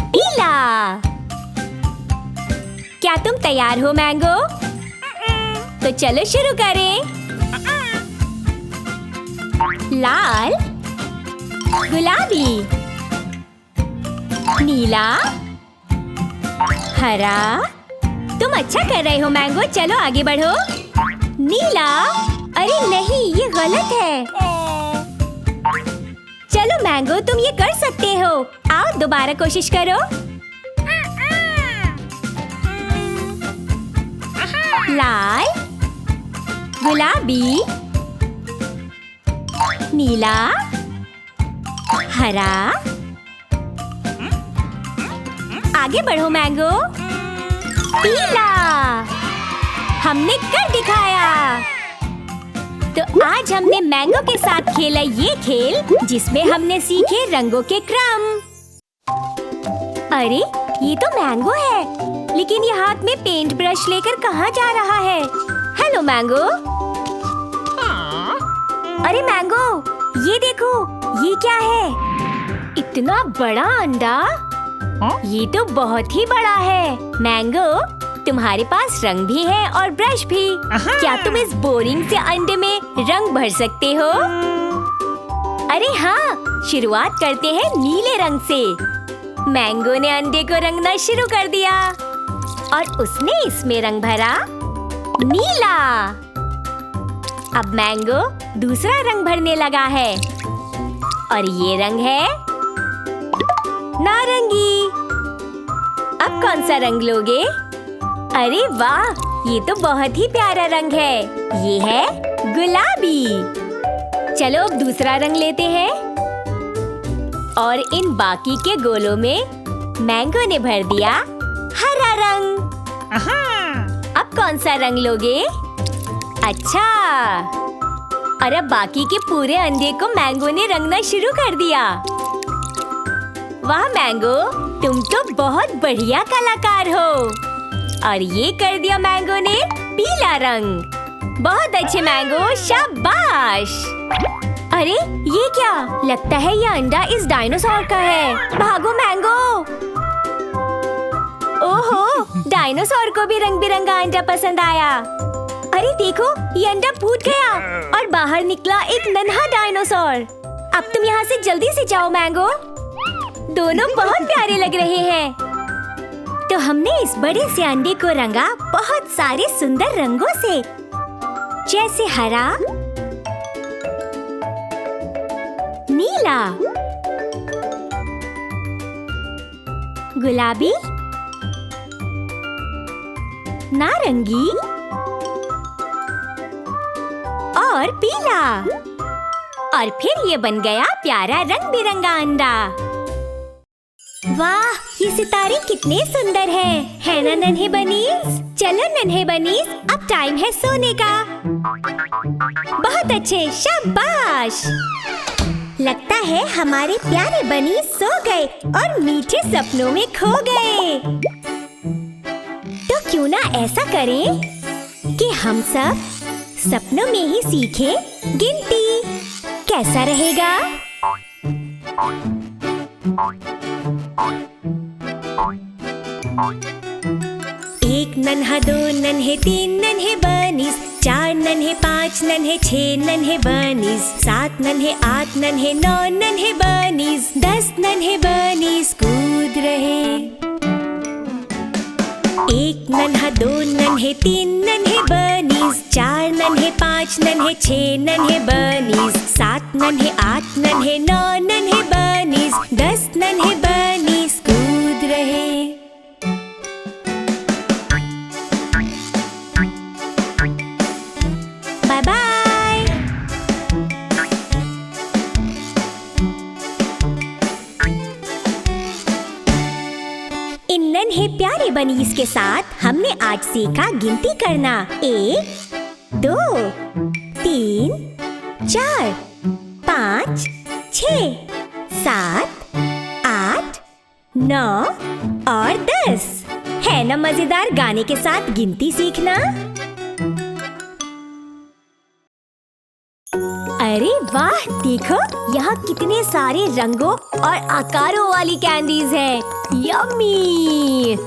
पीला। क्या तुम तैयार हो मैंगो? तो चलो शुरू करें। लाल, गुलाबी, नीला, हरा। तुम अच्छा कर रहे हो मैंगो, चलो आगे बढ़ो। नीला, अरे नहीं, ये गलत है। चलो मैंगो, तुम ये कर सकते हो। आओ दोबारा कोशिश करो। लाल, गुलाबी, नीला, हरा। आगे बढ़ो मैंगो। पीला, हमने कर दिखाया। तो आज हमने मैंगो के साथ खेला ये खेल, जिसमें हमने सीखे रंगों के क्रम। अरे ये तो मैंगो है, लेकिन ये हाथ में पेंट ब्रश लेकर कहाँ जा रहा है? Hello mango. अरे मैंगो, ये देखो, ये क्या है? इतना बड़ा अंडा? ये तो बहुत ही बड़ा है। मैंगो, तुम्हारे पास रंग भी है और ब्रश भी। क्या तुम इस बोरिंग से अंडे में रंग भर सकते हो? अरे हाँ, शुरुआत करते हैं नीले रंग से। मैंगो ने अंडे को रंगना शुरू कर दिया और उसने इसमें रंग भरा नीला। अब मैंगो दूसरा रंग भरने लगा है और ये रंग है नारंगी। अब कौन सा रंग लोगे? अरे वाह, ये तो बहुत ही प्यारा रंग है। ये है गुलाबी। चलो अब दूसरा रंग लेते हैं और इन बाकी के गोलों में मैंगो ने भर दिया हरा रंग। अब कौन सा रंग लोगे? अच्छा, और अब बाकी के पूरे अंडे को मैंगो ने रंगना शुरू कर दिया। वाह मैंगो, तुम तो बहुत बढ़िया कलाकार हो। और ये कर दिया मैंगो ने पीला रंग। बहुत अच्छे मैंगो, शाबाश। अरे ये क्या? लगता है ये अंडा इस डायनासोर का है। भागो मैंगो। ओहो, डायनासोर को भी रंग बिरंगा अंडा पसंद आया। अरे देखो, ये अंडा फूट गया और बाहर निकला एक नन्हा डायनासोर। अब तुम यहाँ से जल्दी से जाओ मैंगो। दोनों बहुत प्यारे लग रहे हैं। तो हमने इस बड़े से अंडे को रंगा बहुत सारे सुंदर रंगों से, जैसे हरा, नीला, गुलाबी, नारंगी और पीला। और फिर ये बन गया प्यारा रंग बिरंगा अंडा। वाह, ये सितारे कितने सुंदर हैं, है ना नन्हे बनीज? चलो नन्हे बनीज, अब टाइम है सोने का। बहुत अच्छे, शाबाश। लगता है हमारे प्यारे बनीज सो गए और मीठे सपनों में खो गए। तो क्यों ना ऐसा करें कि हम सब सपनों में ही सीखें गिनती। कैसा रहेगा? एक नन्हा, दो नन्हे, तीन नन्हे बनीज, चार नन्हे, पाँच नन्हे, छह नन्हे बनीज, सात नन्हे, आठ नन्हे, नौ नन्हे बनीज, 10 नन्हे बनीज कूद रहे। एक नन्हा, दो नन्हे, तीन नन्हे बनीज, चार नन्हे, पाँच नन्हे, छह नन्हे बनीज, सात नन्हे, आठ नन्हे, नौ नन्हे बनीज, 10 नन्हे बनीज कूद रहे। Bye bye. इन नन्हे प्यारे बनीज के साथ हमने आज सीखा गिनती करना। 1, 2, 3, 4, 5, 6, 7, 8, 9 और 10। है ना मजेदार गाने के साथ गिनती सीखना? अरे वाह, देखो यहाँ कितने सारे रंगों और आकारों वाली कैंडीज हैं। यम्मी!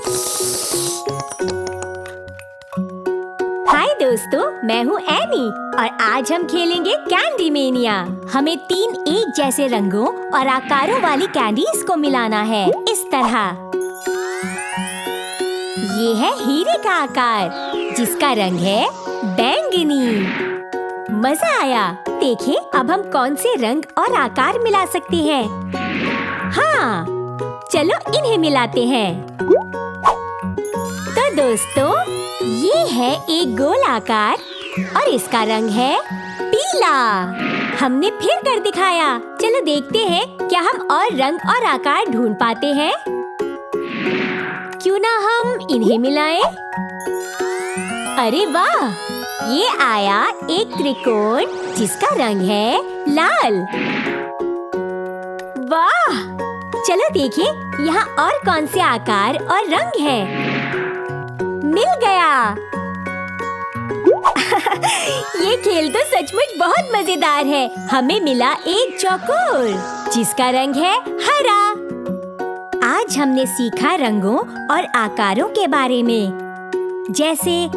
हाय दोस्तों, मैं हूँ एनी और आज हम खेलेंगे कैंडी मेनिया। हमें 3 एक जैसे रंगों और आकारों वाली कैंडीज को मिलाना है, इस तरह। ये है हीरे का आकार, जिसका रंग है बैंगनी। मजा आया। देखिए अब हम कौन से रंग और आकार मिला सकते हैं। हाँ, चलो इन्हें मिलाते हैं। तो दोस्तों, ये है एक गोल आकार और इसका रंग है पीला। हमने फिर कर दिखाया। चलो देखते हैं क्या हम और रंग और आकार ढूंढ पाते हैं। क्यों ना हम इन्हें मिलाएं? अरे वाह, ये आया एक त्रिकोण जिसका रंग है लाल। वाह! चलो देखिए यहाँ और कौन से आकार और रंग हैं। मिल गया। ये खेल तो सचमुच बहुत मजेदार है। हमें मिला एक चौकोर जिसका रंग है हरा। आज हमने सीखा रंगों और आकारों के बारे में, जैसे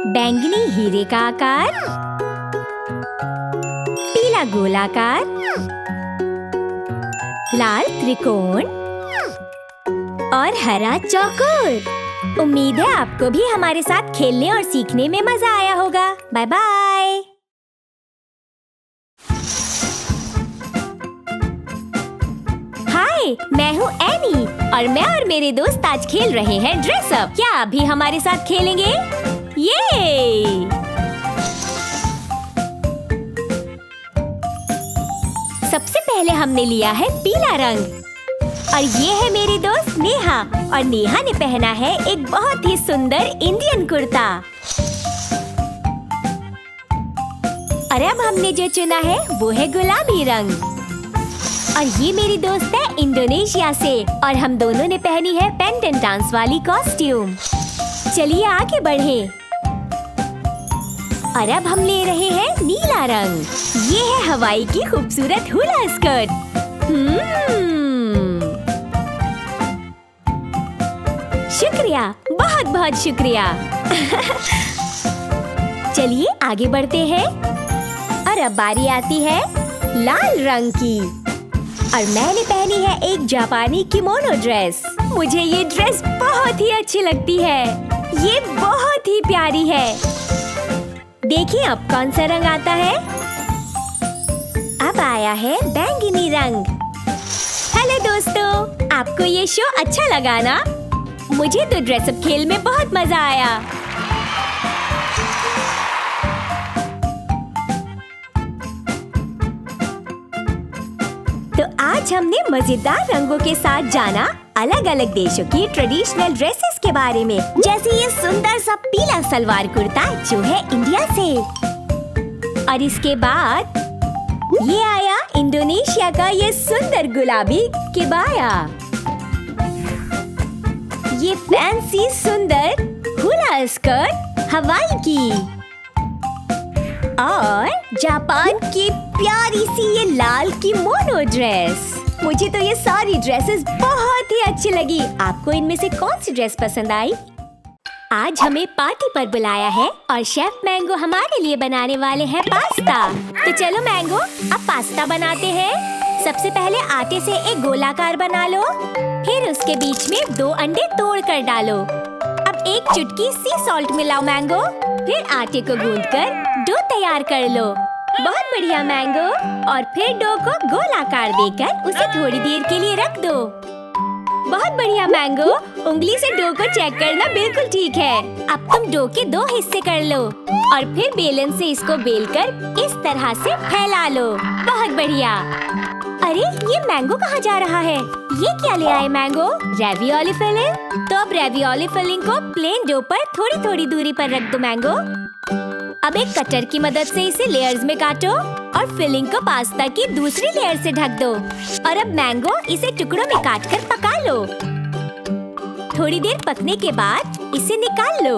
बैंगनी हीरे का आकार, पीला गोलाकार, लाल त्रिकोण और हरा चौकोर। उम्मीद है आपको भी हमारे साथ खेलने और सीखने में मजा आया होगा। Bye bye. हाय, मैं हूँ एनी और मैं और मेरे दोस्त आज खेल रहे हैं ड्रेस अप। क्या आप भी हमारे साथ खेलेंगे? ये सबसे पहले हमने लिया है पीला रंग और ये है मेरी दोस्त नेहा और नेहा ने पहना है एक बहुत ही सुंदर इंडियन कुर्ता। और अब हमने जो चुना है वो है गुलाबी रंग और ये मेरी दोस्त है इंडोनेशिया से और हम दोनों ने पहनी है पेंडेंट डांस वाली कॉस्ट्यूम। चलिए आगे बढ़े। और अब हम ले रहे हैं नीला रंग। ये है हवाई की खूबसूरत हुला स्कर्ट। शुक्रिया, बहुत बहुत शुक्रिया। चलिए आगे बढ़ते हैं। और अब बारी आती है लाल रंग की और मैंने पहनी है एक जापानी किमोनो ड्रेस। मुझे ये ड्रेस बहुत ही अच्छी लगती है। ये बहुत ही प्यारी है। देखिए अब कौन सा रंग आता है। अब आया है बैंगनी रंग। हेलो दोस्तों, आपको ये शो अच्छा लगा ना? मुझे तो ड्रेसअप खेल में बहुत मजा आया। तो आज हमने मजेदार रंगों के साथ जाना अलग अलग देशों की ट्रेडिशनल ड्रेसेस के बारे में, जैसे ये सुंदर सा पीला सलवार कुर्ता जो है इंडिया से। और इसके बाद ये आया इंडोनेशिया का ये सुंदर गुलाबी केबाया। ये फैंसी सुंदर हुला स्कर्ट हवाई की। और जापान की प्यारी सी ये लाल किमोनो ड्रेस। मुझे तो ये सारी ड्रेसेस बहुत ही अच्छी लगी। आपको इनमें से कौन सी ड्रेस पसंद आई? आज हमें पार्टी पर बुलाया है और शेफ मैंगो हमारे लिए बनाने वाले हैं पास्ता। तो चलो मैंगो, अब पास्ता बनाते हैं। सबसे पहले आटे से एक गोलाकार बना लो, फिर उसके बीच में 2 अंडे तोड़ कर डालो। अब एक चुटकी सी सॉल्ट मिलाओ मैंगो, फिर आटे को गूंथकर डो तैयार कर लो। बहुत बढ़िया मैंगो। और फिर डो को गोल आकार देकर उसे थोड़ी देर के लिए रख दो। बहुत बढ़िया मैंगो। उंगली से डो को चेक करना बिल्कुल ठीक है। अब तुम डो के 2 हिस्से कर लो और फिर बेलन से इसको बेलकर इस तरह से फैला लो। बहुत बढ़िया। अरे ये मैंगो कहाँ जा रहा है? ये क्या ले आए मैंगो? Ravioli filling? तो अब रेवियोली फिलिंग को प्लेन डो पर थोड़ी थोड़ी दूरी पर रख दो मैंगो। अब एक कटर की मदद से इसे लेयर्स में काटो और फिलिंग को पास्ता की दूसरी लेयर से ढक दो। और अब मैंगो इसे टुकड़ों में काटकर पका लो। थोड़ी देर पकने के बाद इसे निकाल लो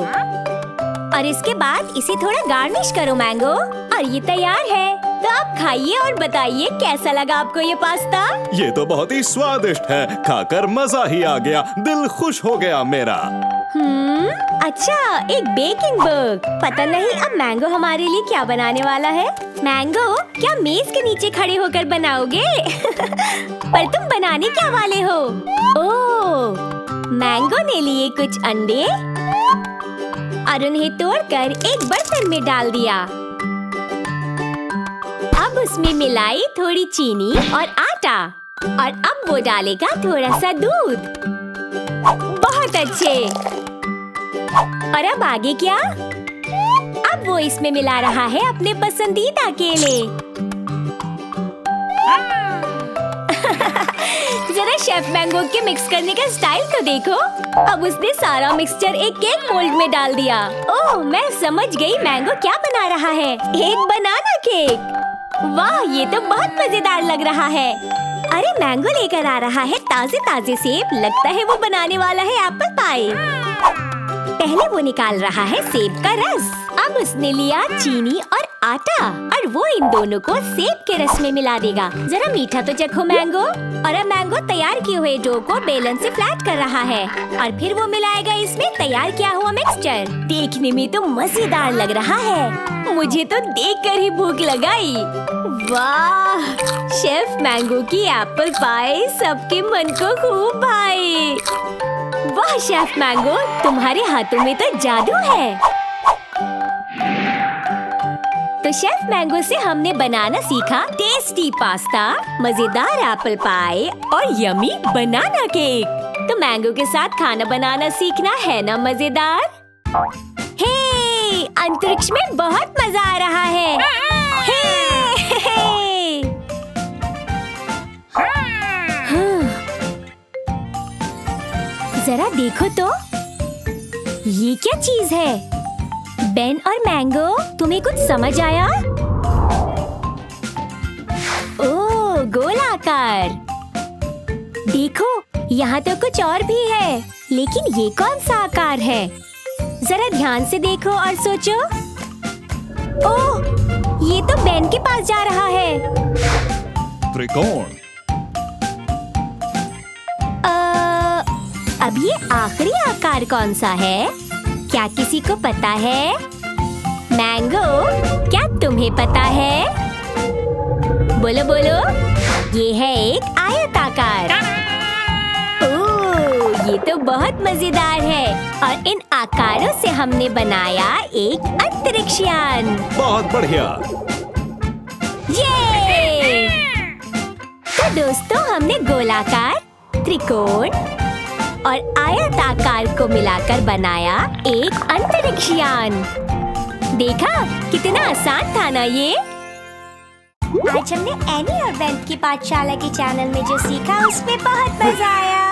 और इसके बाद इसे थोड़ा गार्निश करो मैंगो, और ये तैयार है। तो आप खाइए और बताइए कैसा लगा आपको ये पास्ता? ये तो बहुत ही स्वादिष्ट है, खाकर मजा ही आ गया, दिल खुश हो गया मेरा। अच्छा, एक बेकिंग बुक। पता नहीं अब मैंगो हमारे लिए क्या बनाने वाला है। मैंगो, क्या मेज के नीचे खड़े होकर बनाओगे? पर तुम बनाने क्या वाले हो? ओह, मैंगो ने लिए कुछ अंडे और उन्हें तोड़कर एक बर्तन में डाल दिया। अब उसमें मिलाई थोड़ी चीनी और आटा, और अब वो डालेगा थोड़ा सा दूध। बहुत अच्छे। और अब आगे क्या? अब वो इसमें मिला रहा है अपने पसंदीदा केले। जरा शेफ मैंगो के मिक्स करने का स्टाइल तो देखो। अब उसने सारा मिक्सचर एक केक मोल्ड में डाल दिया। ओह, मैं समझ गई मैंगो क्या बना रहा है। एक बनाना केक। वाह, ये तो बहुत मजेदार लग रहा है। अरे मैंगो लेकर आ रहा है ताजे ताजे सेब। लगता है वो बनाने वाला है एप्पल पाई। पहले वो निकाल रहा है सेब का रस। अब उसने लिया चीनी और आटा, और वो इन दोनों को सेब के रस में मिला देगा। जरा मीठा तो चखो मैंगो। और अब मैंगो तैयार किए हुए डो को बेलन से फ्लैट कर रहा है, और फिर वो मिलाएगा इसमें तैयार किया हुआ मिक्सचर। देखने में तो मजेदार लग रहा है। मुझे तो देखकर ही भूख लगाई। वाह, शेफ मैंगो की एप्पल पाई सबके मन को खूब भाई। वाह शेफ मैंगो, तुम्हारे हाथों में तो जादू है। तो शेफ मैंगो से हमने बनाना सीखा टेस्टी पास्ता, मजेदार एप्पल पाई और यमी बनाना केक। तो मैंगो के साथ खाना बनाना सीखना है ना मजेदार? हे, अंतरिक्ष में बहुत मजा आ रहा है। जरा देखो तो, ये क्या चीज है? बेन और मैंगो, तुम्हें कुछ समझ आया? ओह, गोलाकार। देखो, यहाँ तो कुछ और भी है, लेकिन ये कौन सा आकार है? जरा ध्यान से देखो और सोचो। ओह, ये तो बेन के पास जा रहा है। त्रिकोण। अब ये आखिरी आकार कौन सा है? क्या किसी को पता है? मैंगो, क्या तुम्हें पता है? बोलो बोलो। ये है एक आयताकार। ओह, ये तो बहुत मजेदार है। और इन आकारों से हमने बनाया एक अंतरिक्ष यान। बहुत बढ़िया। ये! तो दोस्तों, हमने गोलाकार, त्रिकोण और आयताकार को मिलाकर बनाया एक अंतरिक्ष यान। देखा, कितना आसान था ना ये? आज हमने एनी और बेन की पाठशाला के चैनल में जो सीखा उसमें बहुत मजा आया।